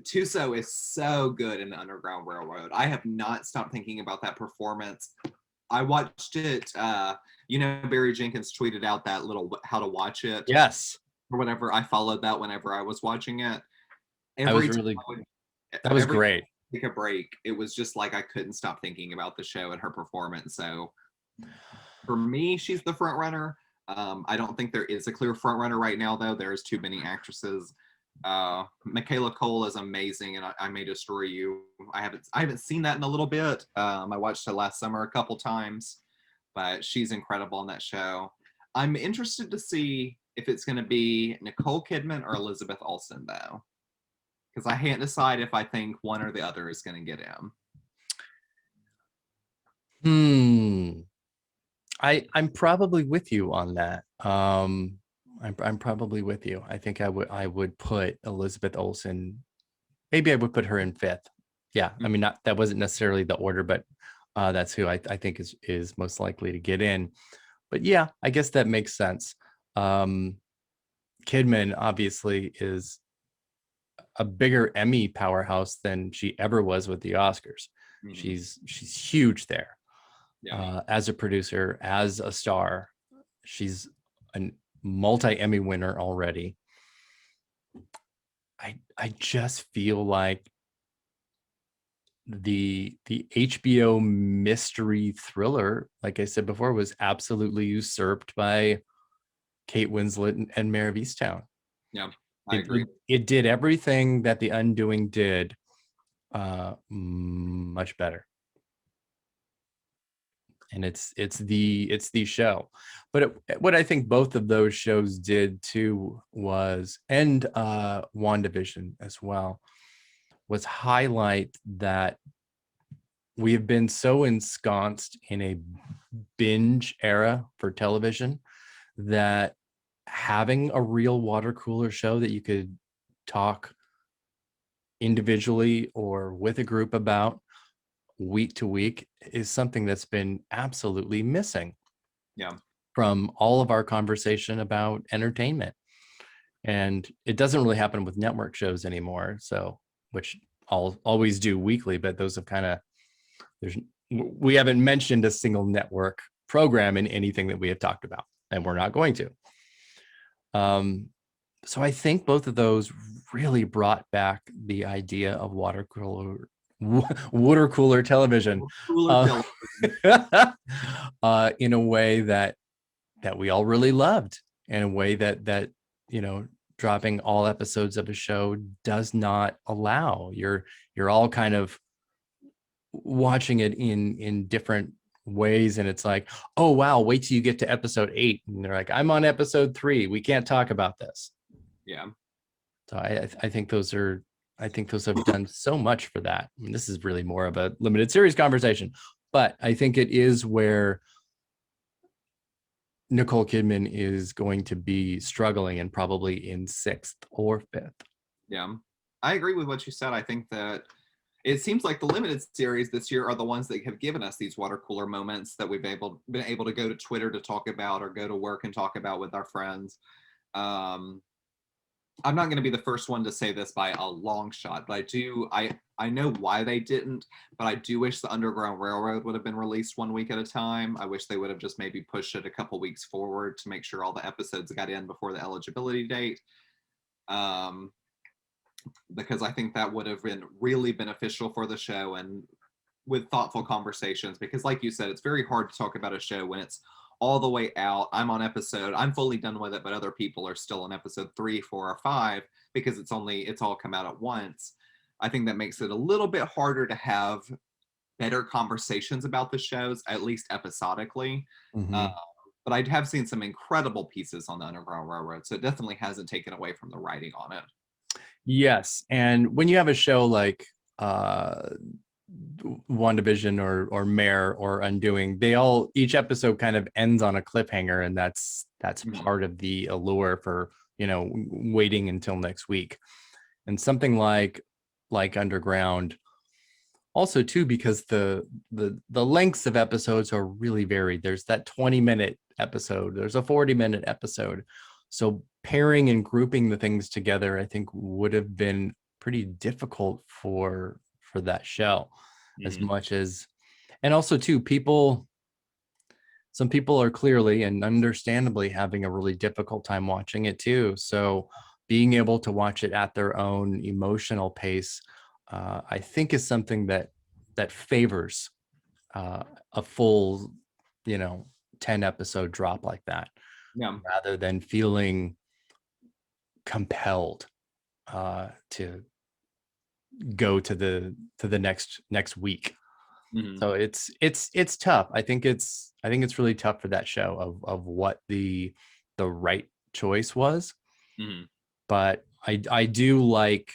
Thuso is so good in the Underground Railroad. I have not stopped thinking about that performance. I watched it. Barry Jenkins tweeted out that little how to watch it. Yes. Or whatever. I followed that whenever I was watching it. That was great. Take a break. It was just like I couldn't stop thinking about the show and her performance. So for me, she's the front runner. I don't think there is a clear front runner right now, though. There's too many actresses. Michaela Cole is amazing, and I May Destroy You. I haven't seen that in a little bit. I watched it last summer a couple times, but she's incredible in that show. I'm interested to see if it's going to be Nicole Kidman or Elizabeth Olsen, though, because I can't decide if I think one or the other is going to get in. I'm probably with you on that. I'm probably with you. I think I would put Elizabeth Olsen. Maybe I would put her in 5th. Yeah, I mean that wasn't necessarily the order, but that's who I think is most likely to get in. But yeah, I guess that makes sense. Kidman obviously is a bigger Emmy powerhouse than she ever was with the Oscars. Mm-hmm. She's huge there. Yeah. As a producer, as a star, she's a multi-Emmy winner already. I just feel like the HBO mystery thriller, like I said before, was absolutely usurped by Kate Winslet and Mare of Easttown. Yeah, I agree. It did everything that The Undoing did, much better. And it's the show. But what I think both of those shows did too was, and WandaVision as well, was highlight that we have been so ensconced in a binge era for television that having a real water cooler show that you could talk individually or with a group about week to week is something that's been absolutely missing. Yeah. From all of our conversation about entertainment. And it doesn't really happen with network shows anymore. So, which I'll always do weekly, but those have kind of, we haven't mentioned a single network program in anything that we have talked about, and we're not going to. So I think both of those really brought back the idea of water cooler television, in a way that we all really loved, in a way that dropping all episodes of a show does not allow. You're all kind of watching it in different ways, and it's like, oh wow, wait till you get to episode 8, and they're like, I'm on episode 3, we can't talk about this. Yeah. So I think those have done so much for that. I mean, this is really more of a limited series conversation, but I think it is where Nicole Kidman is going to be struggling, and probably in 6th or 5th. Yeah, I agree with what you said. I think that it seems like the limited series this year are the ones that have given us these water cooler moments that we've been able to go to Twitter to talk about, or go to work and talk about with our friends. I'm not going to be the first one to say this by a long shot, but I know why they didn't, but I do wish the Underground Railroad would have been released 1 week at a time. I wish they would have just maybe pushed it a couple weeks forward to make sure all the episodes got in before the eligibility date. Because I think that would have been really beneficial for the show, and with thoughtful conversations, because like you said, it's very hard to talk about a show when it's all the way out. I'm fully done with it, but other people are still on episode 3, 4, or 5 because it's all come out at once. I think that makes it a little bit harder to have better conversations about the shows, at least episodically. Mm-hmm. But I have seen some incredible pieces on the Underground Railroad, so it definitely hasn't taken away from the writing on it. Yes, and when you have a show like WandaVision or Mare or Undoing, each episode kind of ends on a cliffhanger, and that's part of the allure for waiting until next week. And something like Underground, also too, because the lengths of episodes are really varied. There's that 20-minute episode, there's a 40-minute episode, so pairing and grouping the things together, I think, would have been pretty difficult for that show. As much as, and also too, some people are clearly and understandably having a really difficult time watching it too. So being able to watch it at their own emotional pace, I think, is something that favors a full 10 episode drop like that, rather than feeling compelled to go to the next week. So it's tough. I think it's really tough for that show of what the right choice was. But I did like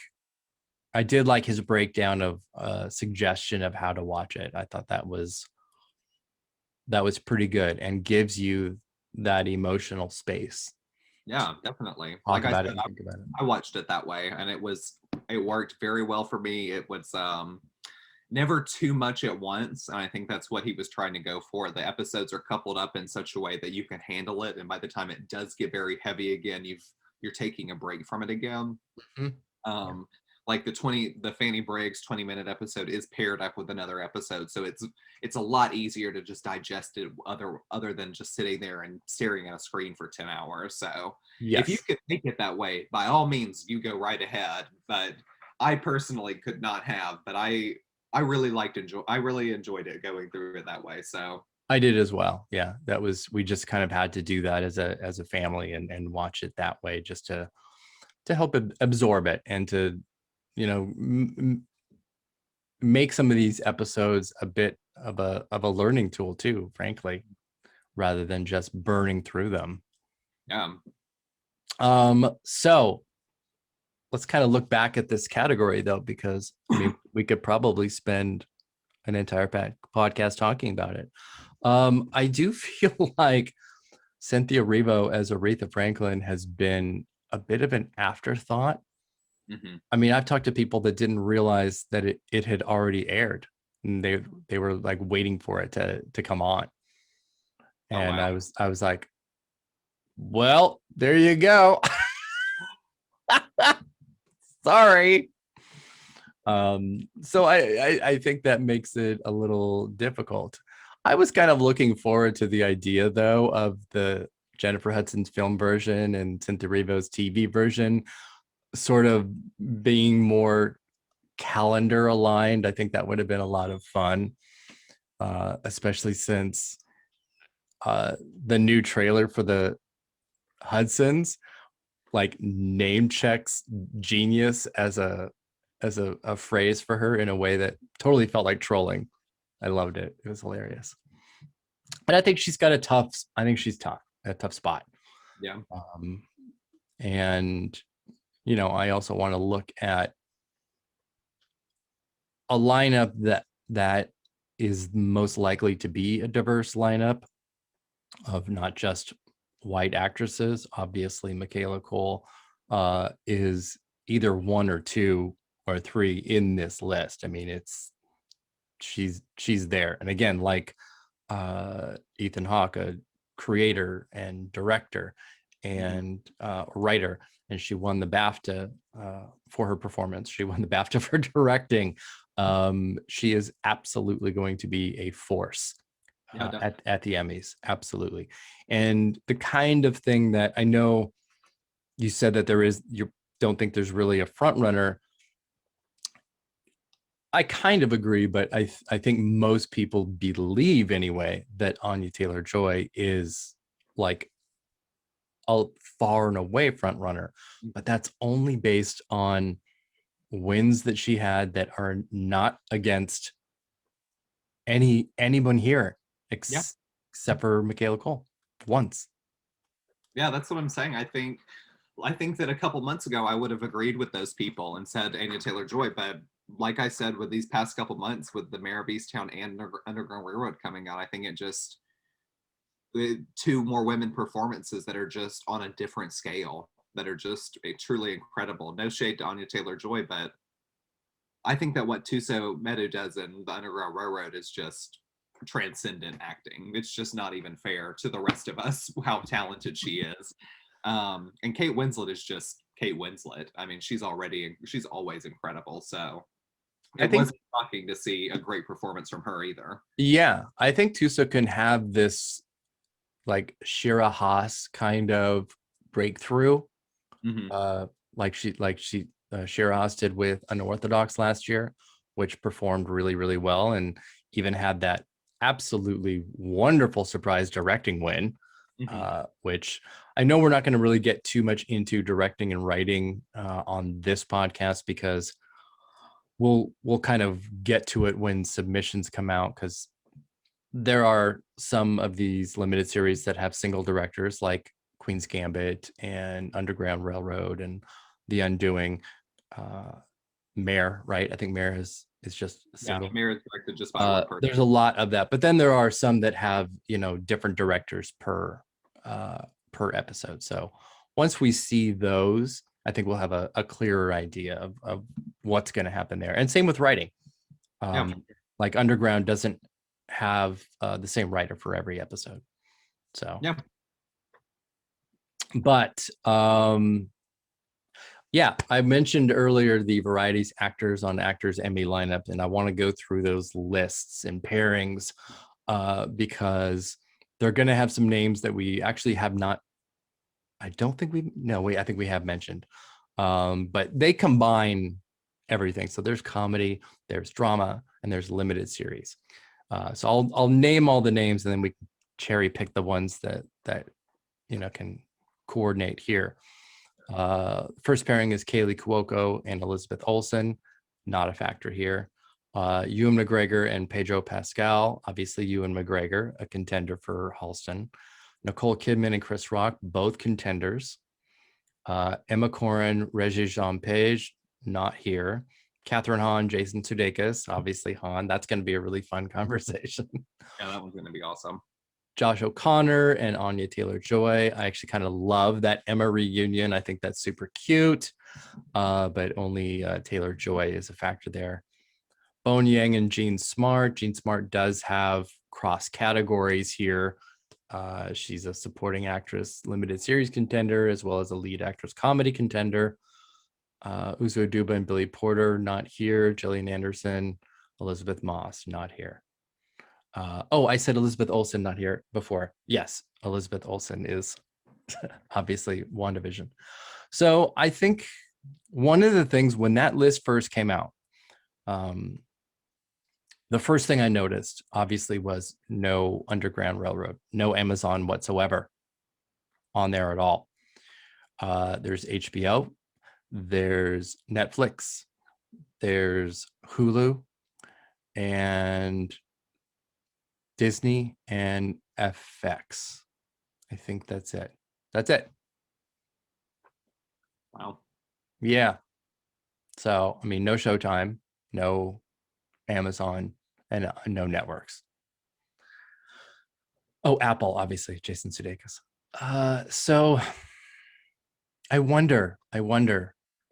his breakdown of suggestion of how to watch it. I thought that was pretty good, and gives you that emotional space. Yeah, definitely. Talk Like about I said, it and think about it. I watched it that way, and it worked very well for me. It was never too much at once, and I think that's what he was trying to go for. The episodes are coupled up in such a way that you can handle it, and by the time it does get very heavy again, you're taking a break from it again. Like the Fanny Briggs 20-minute episode is paired up with another episode, so it's a lot easier to just digest it other than just sitting there and staring at a screen for 10 hours. So if you could make it that way, by all means, you go right ahead. But I personally could not have, but I really enjoyed it going through it that way. So I did as well. Yeah, we just kind of had to do that as a family, and watch it that way, just to help absorb it, and to make some of these episodes a bit of a learning tool too, frankly, rather than just burning through them. So let's kind of look back at this category, though, because we could probably spend an entire podcast talking about it. I do feel like Cynthia Erivo as Aretha Franklin has been a bit of an afterthought. I mean, I've talked to people that didn't realize that it had already aired, and they were like waiting for it to come on. And I was like, well, there you go. Sorry. So I think that makes it a little difficult. I was kind of looking forward to the idea, though, of the Jennifer Hudson's film version and Cynthia Erivo's TV version sort of being more calendar aligned. I think that would have been a lot of fun, especially since the new trailer for the Hudsons like name checks genius as a phrase for her in a way that totally felt like trolling. I loved it. It was hilarious. And I think she's got I think she's tough, a tough spot. Yeah. And, I also want to look at a lineup that is most likely to be a diverse lineup of not just white actresses. Obviously, Michaela Cole is either one or two or three in this list. I mean, she's there. And again, like Ethan Hawke, a creator and director and writer, and she won the BAFTA for her performance. She won the BAFTA for directing. She is absolutely going to be a force at the Emmys. Absolutely. And the kind of thing that I know you said that you don't think there's really a front runner. I kind of agree, but I think most people believe anyway that Anya Taylor-Joy is like a far and away front runner, but that's only based on wins that she had that are not against anyone here except for Michaela Cole once. Yeah, that's what I'm saying. I think that a couple months ago I would have agreed with those people and said Anya Taylor-Joy, but like I said, with these past couple months, with the Mare of Easttown and Underground Railroad coming out, I think it just two more women performances that are just on a different scale, that are just truly incredible. No shade to Anya Taylor-Joy, but I think that what Tuso Meadow does in the Underground Railroad is just transcendent acting. It's just not even fair to the rest of us how talented she is. And Kate Winslet is just Kate Winslet. I mean, she's always incredible. So it wasn't shocking to see a great performance from her either. Yeah, I think Tuso can have this like Shira Haas kind of breakthrough, like Shira Haas did with Unorthodox last year, which performed really, really well, and even had that absolutely wonderful surprise directing win, which I know we're not going to really get too much into directing and writing on this podcast, because we'll kind of get to it when submissions come out, because there are some of these limited series that have single directors like Queen's Gambit and Underground Railroad and The Undoing. Mare, right? I think Mare is just a single. Yeah, Mare is directed just by one person. There's a lot of that, but then there are some that have different directors per episode. So once we see those, I think we'll have a clearer idea of what's going to happen there. And same with writing. Like Underground doesn't have the same writer for every episode. So yeah. But yeah, I mentioned earlier the Varieties Actors on Actors Emmy lineup, and I want to go through those lists and pairings because they're going to have some names that we actually have not. I think we have mentioned, but they combine everything. So there's comedy, there's drama, and there's limited series. So I'll name all the names, and then we can cherry pick the ones that can coordinate here. First pairing is Kaylee Cuoco and Elizabeth Olsen, not a factor here. Ewan McGregor and Pedro Pascal, obviously Ewan McGregor, a contender for Halston. Nicole Kidman and Chris Rock, both contenders. Emma Corrin, Regé-Jean Page, not here. Catherine Hahn, Jason Sudeikis, obviously Han. That's going to be a really fun conversation. Yeah, that one's going to be awesome. Josh O'Connor and Anya Taylor-Joy. I actually kind of love that Emma reunion. I think that's super cute, but only Taylor-Joy is a factor there. Bone Yang and Jean Smart. Jean Smart does have cross categories here. She's a supporting actress limited series contender, as well as a lead actress comedy contender. Uzo Aduba and Billy Porter, not here. Gillian Anderson, Elizabeth Moss, not here. I said Elizabeth Olsen, not here before. Yes, Elizabeth Olsen is obviously WandaVision. So I think one of the things when that list first came out, the first thing I noticed obviously was no Underground Railroad, no Amazon whatsoever on there at all. There's HBO, there's Netflix, there's Hulu, and Disney and FX. I think that's it. That's it. Wow. Yeah. So, I mean, no Showtime, no Amazon, and no networks. Oh, Apple, obviously, Jason Sudeikis. So I wonder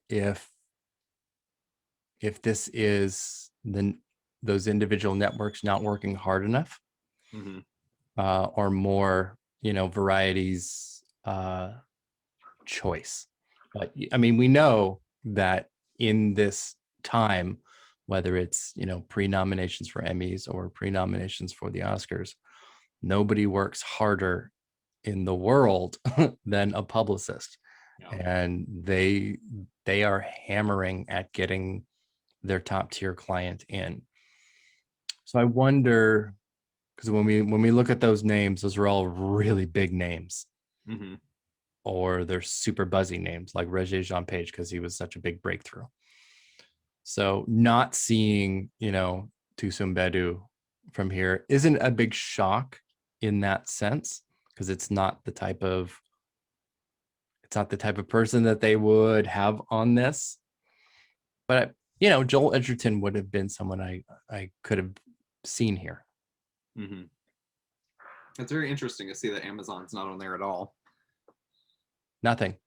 if this is those individual networks not working hard enough, or more, varieties choice. But I mean, we know that in this time, whether it's pre-nominations for Emmys or pre-nominations for the Oscars, nobody works harder in the world than a publicist. Yeah. And they are hammering at getting their top tier client in. So I wonder, because when we look at those names, those are all really big names. Or they're super buzzy names like Regé Jean Page, because he was such a big breakthrough. So not seeing, Tusum Bedu from here isn't a big shock in that sense, because it's not the type of person that they would have on this. But Joel Edgerton would have been someone I could have seen here. It's very interesting to see that Amazon's not on there at all. Nothing.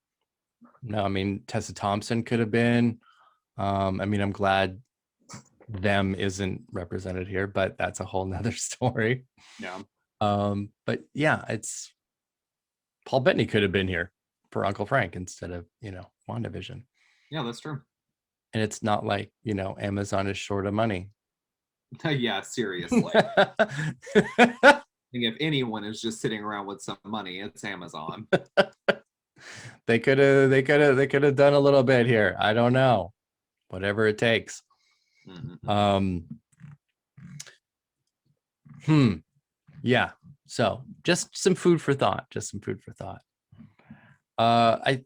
No, I mean, Tessa Thompson could have been. I mean, I'm glad them isn't represented here, but that's a whole nother story. Yeah. But yeah, it's Paul Bettany could have been here for Uncle Frank instead of, WandaVision. Yeah, that's true. And it's not like, Amazon is short of money. Yeah, seriously. If anyone is just sitting around with some money, it's Amazon. They could have done a little bit here. I don't know. Whatever it takes. Yeah. So just some food for thought. I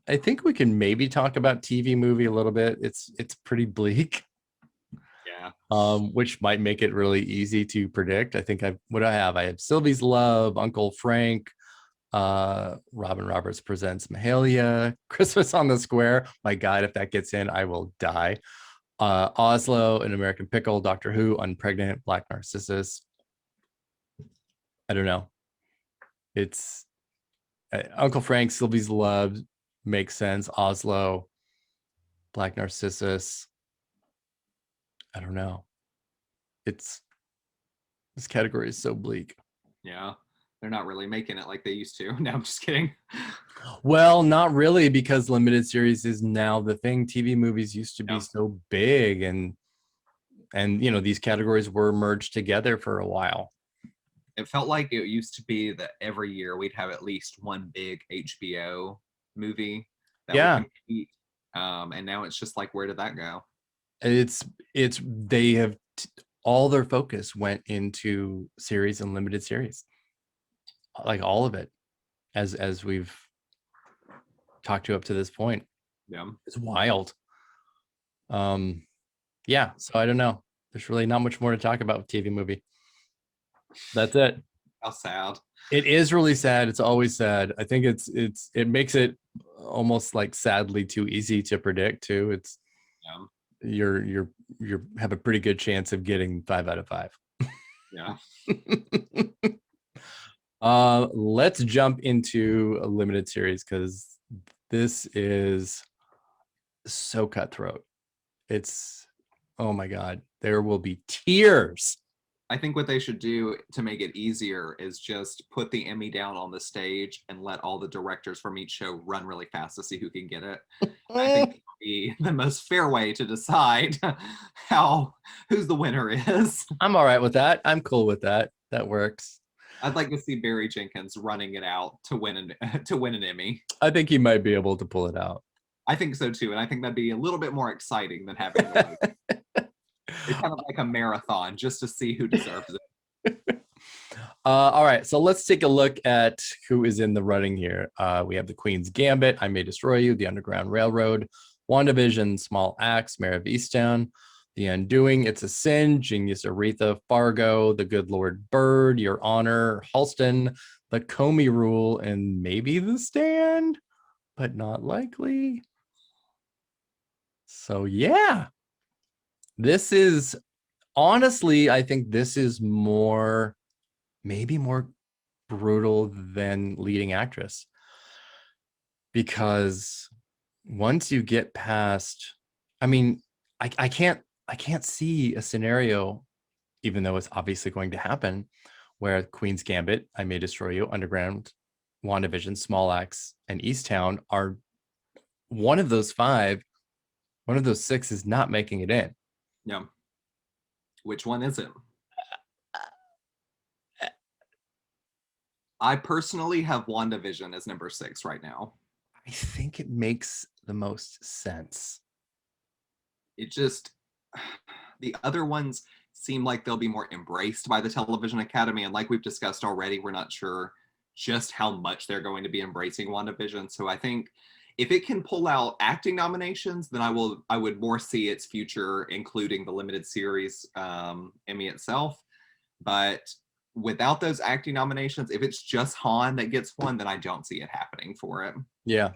think we can maybe talk about TV movie a little bit. It's pretty bleak. Yeah. Which might make it really easy to predict. I think I have Sylvie's Love, Uncle Frank, Robin Roberts Presents Mahalia, Christmas on the Square. My God, if that gets in, I will die. Oslo, An American Pickle, Doctor Who, Unpregnant, Black Narcissus. I don't know. It's Uncle Frank, Sylvie's Love makes sense. Oslo, Black Narcissus. I don't know. This category is so bleak. Yeah. They're not really making it like they used to. No, I'm just kidding. Well, not really, because limited series is now the thing. TV movies used to be so big, and these categories were merged together for a while. It felt like it used to be that every year we'd have at least one big HBO movie that would compete. And now it's just like, where did that go? They have all their focus went into series and limited series, like all of it, as we've talked to up to this point. Yeah, it's wild. Yeah, so I don't know. There's really not much more to talk about with TV movie. That's it. How sad. It is really sad. It's always sad. I think it makes it almost like sadly too easy to predict too. It's you're have a pretty good chance of getting 5 out of 5. Yeah. Let's jump into a limited series, because this is so cutthroat. It's, oh my God, there will be tears I think what they should do to make it easier is just put the Emmy down on the stage and let all the directors from each show run really fast to see who can get it. I think that would be the most fair way to decide who's the winner is. I'm all right with that. I'm cool with that. That works. I'd like to see Barry Jenkins running it out to win an Emmy. I think he might be able to pull it out. I think so too, and I think that'd be a little bit more exciting than having it's kind of like a marathon just to see who deserves it. All right, so let's take a look at who is in the running here. We have the Queen's Gambit, I May Destroy You, The Underground Railroad, WandaVision, Small Axe, Mare of Easttown, The Undoing, It's a Sin, Genius Aretha, Fargo, The Good Lord Bird, Your Honor, Halston, The Comey Rule, and maybe The Stand, but not likely. So yeah, this is honestly, I think this is maybe more brutal than leading actress, because once you get past, I mean, I can't see a scenario, even though it's obviously going to happen, where Queen's Gambit, I May Destroy You, Underground, WandaVision, Small Axe, and Easttown are one of those five. One of those six is not making it in. Yeah. Which one is it? I personally have WandaVision as number 6 right now. I think it makes the most sense. It just, the other ones seem like they'll be more embraced by the Television Academy. And like we've discussed already, we're not sure just how much they're going to be embracing WandaVision. So I think if it can pull out acting nominations, then I would more see its future, including the limited series Emmy itself. But without those acting nominations, if it's just Han that gets one, then I don't see it happening for it. Yeah.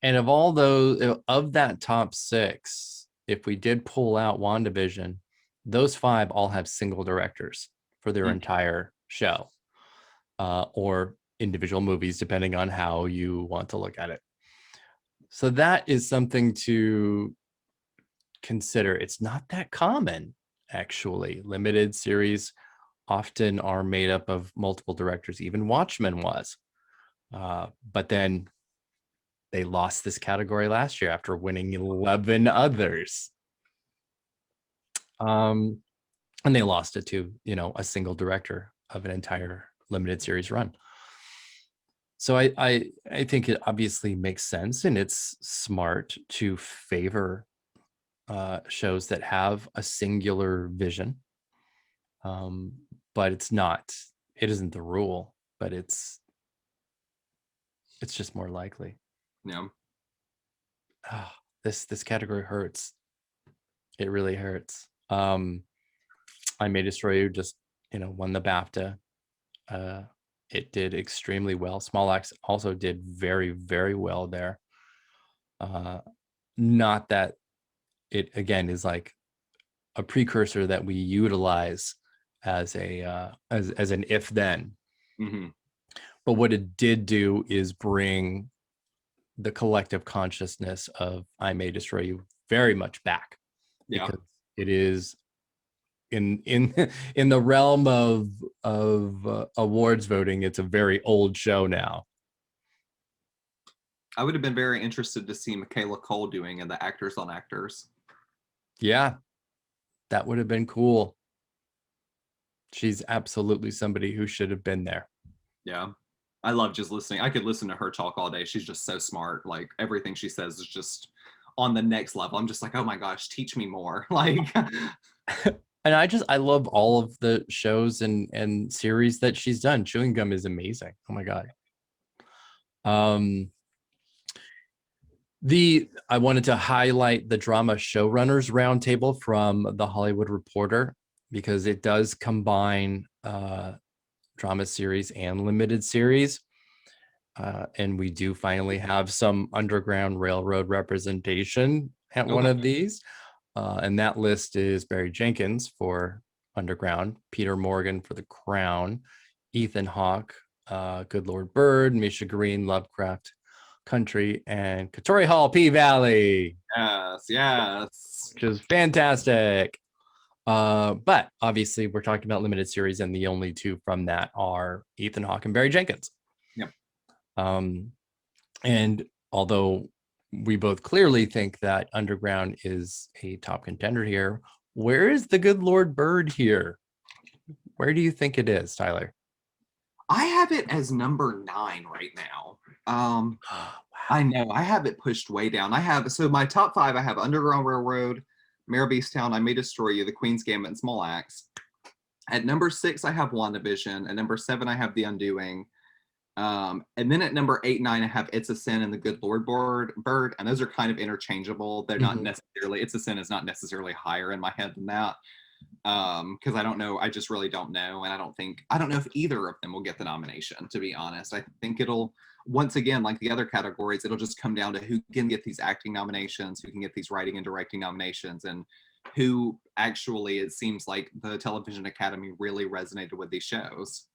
And of all those, of that top 6, if we did pull out WandaVision, those 5 all have single directors for their entire show, or individual movies, depending on how you want to look at it. So that is something to consider. It's not that common, actually. Limited series often are made up of multiple directors. Even Watchmen was. But then they lost this category last year after winning 11 others. And they lost it to, a single director of an entire limited series run. So I think it obviously makes sense, and it's smart to favor shows that have a singular vision. But it isn't the rule, but it's just more likely. Yeah. Oh, this category hurts. It really hurts. I May Destroy You just, won the BAFTA. It did extremely well. Small Axe also did very, very well there. Not that it, again, is like a precursor that we utilize as an if then. Mm-hmm. But what it did do is bring the collective consciousness of I May Destroy You very much back. Yeah. Because it is in the realm of awards voting, it's a very old show now. I would have been very interested to see Michaela Cole doing in the Actors on Actors. Yeah, that would have been cool. She's absolutely somebody who should have been there. Yeah. I love just listening. I could listen to her talk all day. She's just so smart. Like everything she says is just on the next level. I'm just like, oh my gosh, teach me more. Like and I love all of the shows and series that she's done. Chewing Gum is amazing. Oh my God. I wanted to highlight the drama showrunners roundtable from The Hollywood Reporter, because it does combine drama series and limited series. And we do finally have some Underground Railroad representation at one of these. And that list is Barry Jenkins for Underground, Peter Morgan for The Crown, Ethan Hawke, Good Lord Bird, Misha Green, Lovecraft Country, and Katori Hall, P Valley. yes, Which is fantastic. But obviously, we're talking about limited series, and the only two from that are Ethan Hawke and Barry Jenkins. Yep. And although we both clearly think that Underground is a top contender here, where is the good Lord Bird here? Where do you think it is, Tyler? I have it as number 9 right now. I know I have it pushed way down. So my top 5. I have Underground Railroad, Mare of Easttown, I May Destroy You, The Queen's Gambit, and Small Axe. At number 6, I have WandaVision. At number 7, I have The Undoing. And then at number 8, 9, I have It's a Sin and The Good Lord Bird. And those are kind of interchangeable. They're not necessarily, It's a Sin is not necessarily higher in my head than that. Because I don't know, I just really don't know. And I don't know if either of them will get the nomination, to be honest. I think it'll, once again, like the other categories, it'll just come down to who can get these acting nominations, who can get these writing and directing nominations, and who actually, it seems like the Television Academy really resonated with these shows.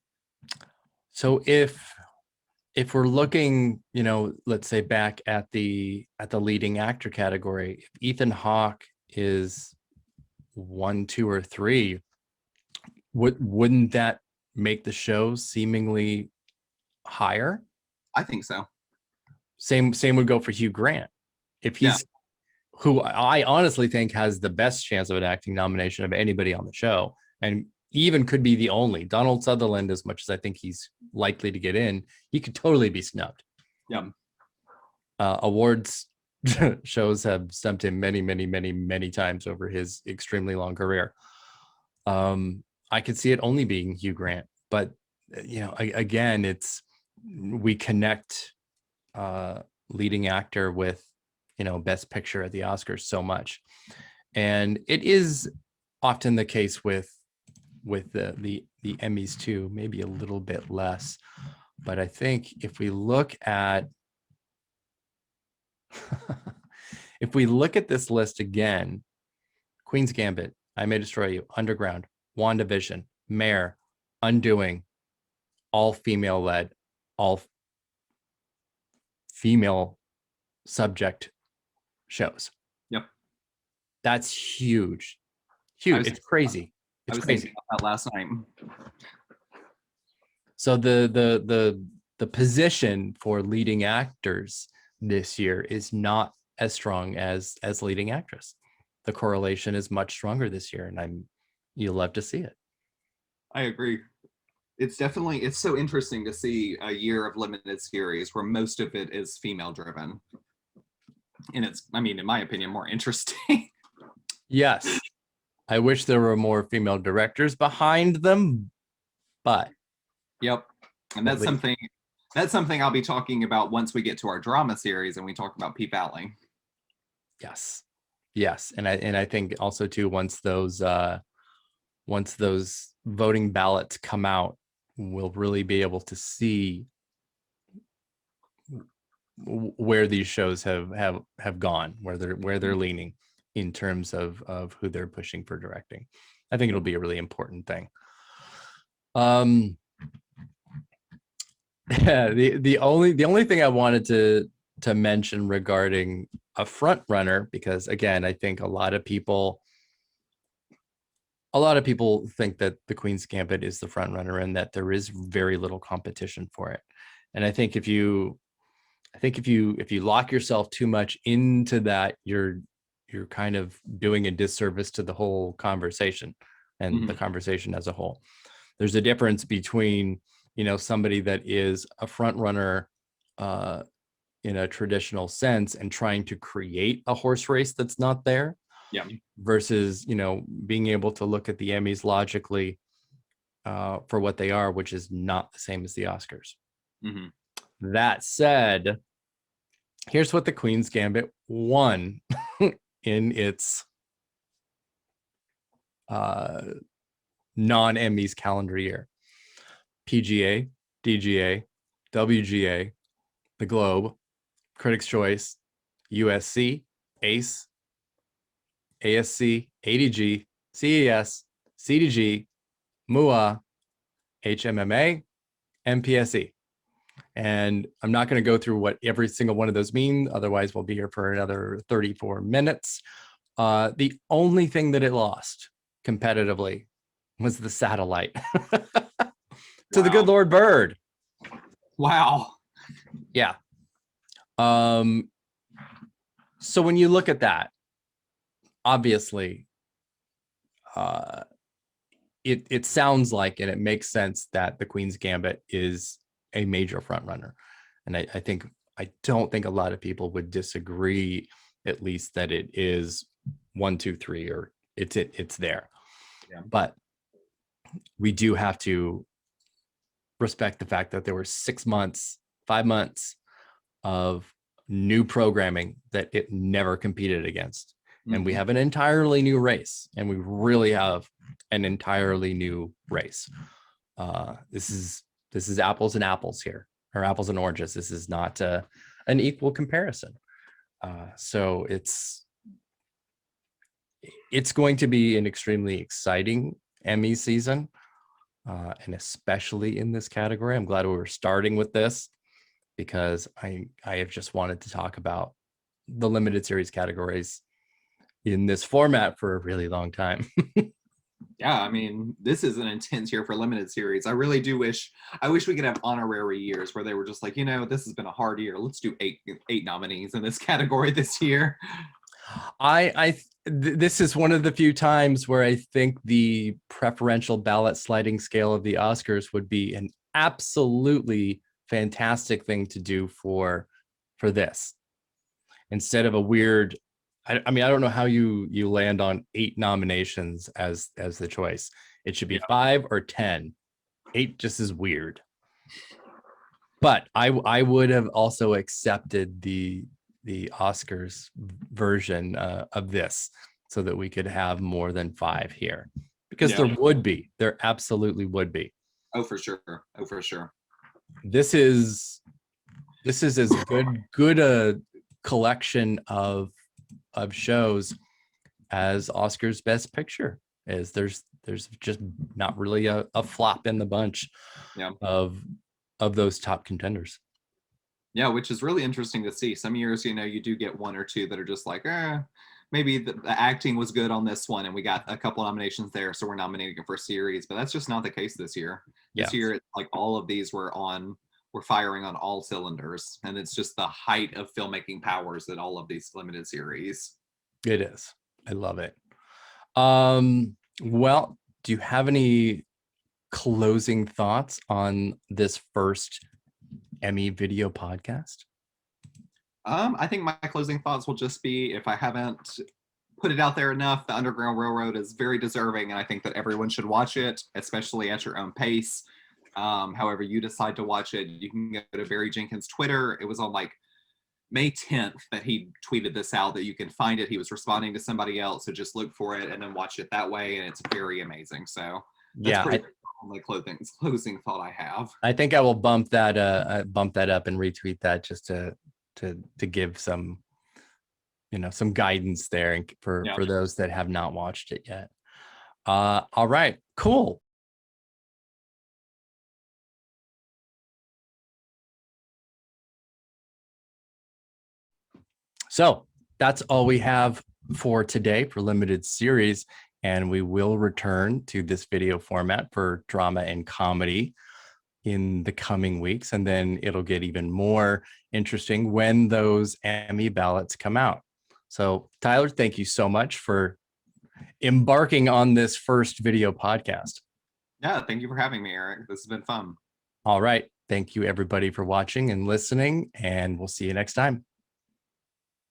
So if we're looking, let's say back at the leading actor category, if Ethan Hawke is 1, 2, or 3, wouldn't that make the show seemingly higher? I think so. Same would go for Hugh Grant. If he's who I honestly think has the best chance of an acting nomination of anybody on the show, and even could be the only. Donald Sutherland, as much as I think he's likely to get in, he could totally be snubbed. Yeah. Awards shows have stumped him many, many, many, many times over his extremely long career. I could see it only being Hugh Grant, but again, we connect leading actor with best picture at the Oscars so much, and it is often the case with the Emmys too, maybe a little bit less. But I think if we look at this list again, Queen's Gambit, I May Destroy You, Underground, WandaVision, Mare, Undoing, all female led, all female subject shows. Yep. That's huge. It's crazy. It's crazy. Thinking about that last night. So the position for leading actors this year is not as strong as leading actress. The correlation is much stronger this year, and you'll love to see it. I agree. It's so interesting to see a year of limited series where most of it is female driven. And it's, in my opinion, more interesting. Yes. I wish there were more female directors behind them, but. Yep. And that's something I'll be talking about once we get to our drama series and we talk about P Valley. Yes. And I think also too, once those voting ballots come out, we'll really be able to see where these shows have gone, where they're leaning in terms of who they're pushing for directing. I think it'll be a really important thing. The only thing I wanted to mention regarding a front runner, because again, I think a lot of people think that the Queen's Gambit is the front runner and that there is very little competition for it. And I think if you lock yourself too much into that, you're kind of doing a disservice to the whole conversation and the conversation as a whole. There's a difference between, somebody that is a front runner in a traditional sense and trying to create a horse race that's not there. Yeah. Versus, being able to look at the Emmys logically for what they are, which is not the same as the Oscars. Mm-hmm. That said, here's what the Queen's Gambit won in its non-Emmys calendar year. PGA, DGA, WGA, The Globe, Critics' Choice, USC, ACE, ASC, ADG, CES, CDG, MUA, HMMA, MPSE. And I'm not going to go through what every single one of those mean. Otherwise, we'll be here for another 34 minutes. The only thing that it lost competitively was The Satellite. To the Wow. good Lord Bird. Wow. Yeah. So when you look at that, obviously, it sounds like, and it makes sense that The Queen's Gambit is a major front runner. And I don't think a lot of people would disagree, at least, that it is 1, 2, 3, or it's there. Yeah. But we do have to respect the fact that there were 6 months, 5 months of new programming that it never competed against. And we have an entirely new race, and we really have an entirely new race. This is apples and apples here, or apples and oranges. This is not an equal comparison. So it's going to be an extremely exciting Emmy season, and especially in this category. I'm glad we were starting with this, because I have just wanted to talk about the limited series categories in this format for a really long time. Yeah, I mean, this is an intense year for limited series. I really do wish we could have honorary years where they were just like, this has been a hard year. Let's do eight nominees in this category this year. This is one of the few times where I think the preferential ballot sliding scale of the Oscars would be an absolutely fantastic thing to do for this, instead of a weird. I mean, I don't know how you land on 8 nominations as the choice. It should be 5 or 10. 8 just is weird. But I would have also accepted the Oscars version of this, so that we could have more than 5 here, because there absolutely would be. Oh, for sure. This is as good a collection of shows as Oscars Best Picture is. There's just not really a flop in the bunch of those top contenders. Yeah, which is really interesting to see. Some years, you do get 1 or 2 that are just like, maybe the acting was good on this one, and we got a couple nominations there, so we're nominating it for series. But that's just not the case this year. This year, it's like all of these were firing on all cylinders, and it's just the height of filmmaking powers that all of these limited series. It is. I love it. Well, do you have any closing thoughts on this first Emmy video podcast? I think my closing thoughts will just be, if I haven't put it out there enough, the Underground Railroad is very deserving, and I think that everyone should watch it, especially at your own pace. However you decide to watch it, you can go to Barry Jenkins' Twitter. It was on like May 10th that he tweeted this out, that you can find it. He was responding to somebody else, so just look for it and then watch it that way, and it's very amazing. So that's pretty only closing thought I have. I think I will bump that up and retweet that, just to give some some guidance there for those that have not watched it yet. All right, cool. So that's all we have for today for limited series, and we will return to this video format for drama and comedy in the coming weeks, and then it'll get even more interesting when those Emmy ballots come out. So Tyler, thank you so much for embarking on this first video podcast. Yeah, thank you for having me, Eric. This has been fun. All right, thank you everybody for watching and listening, and we'll see you next time.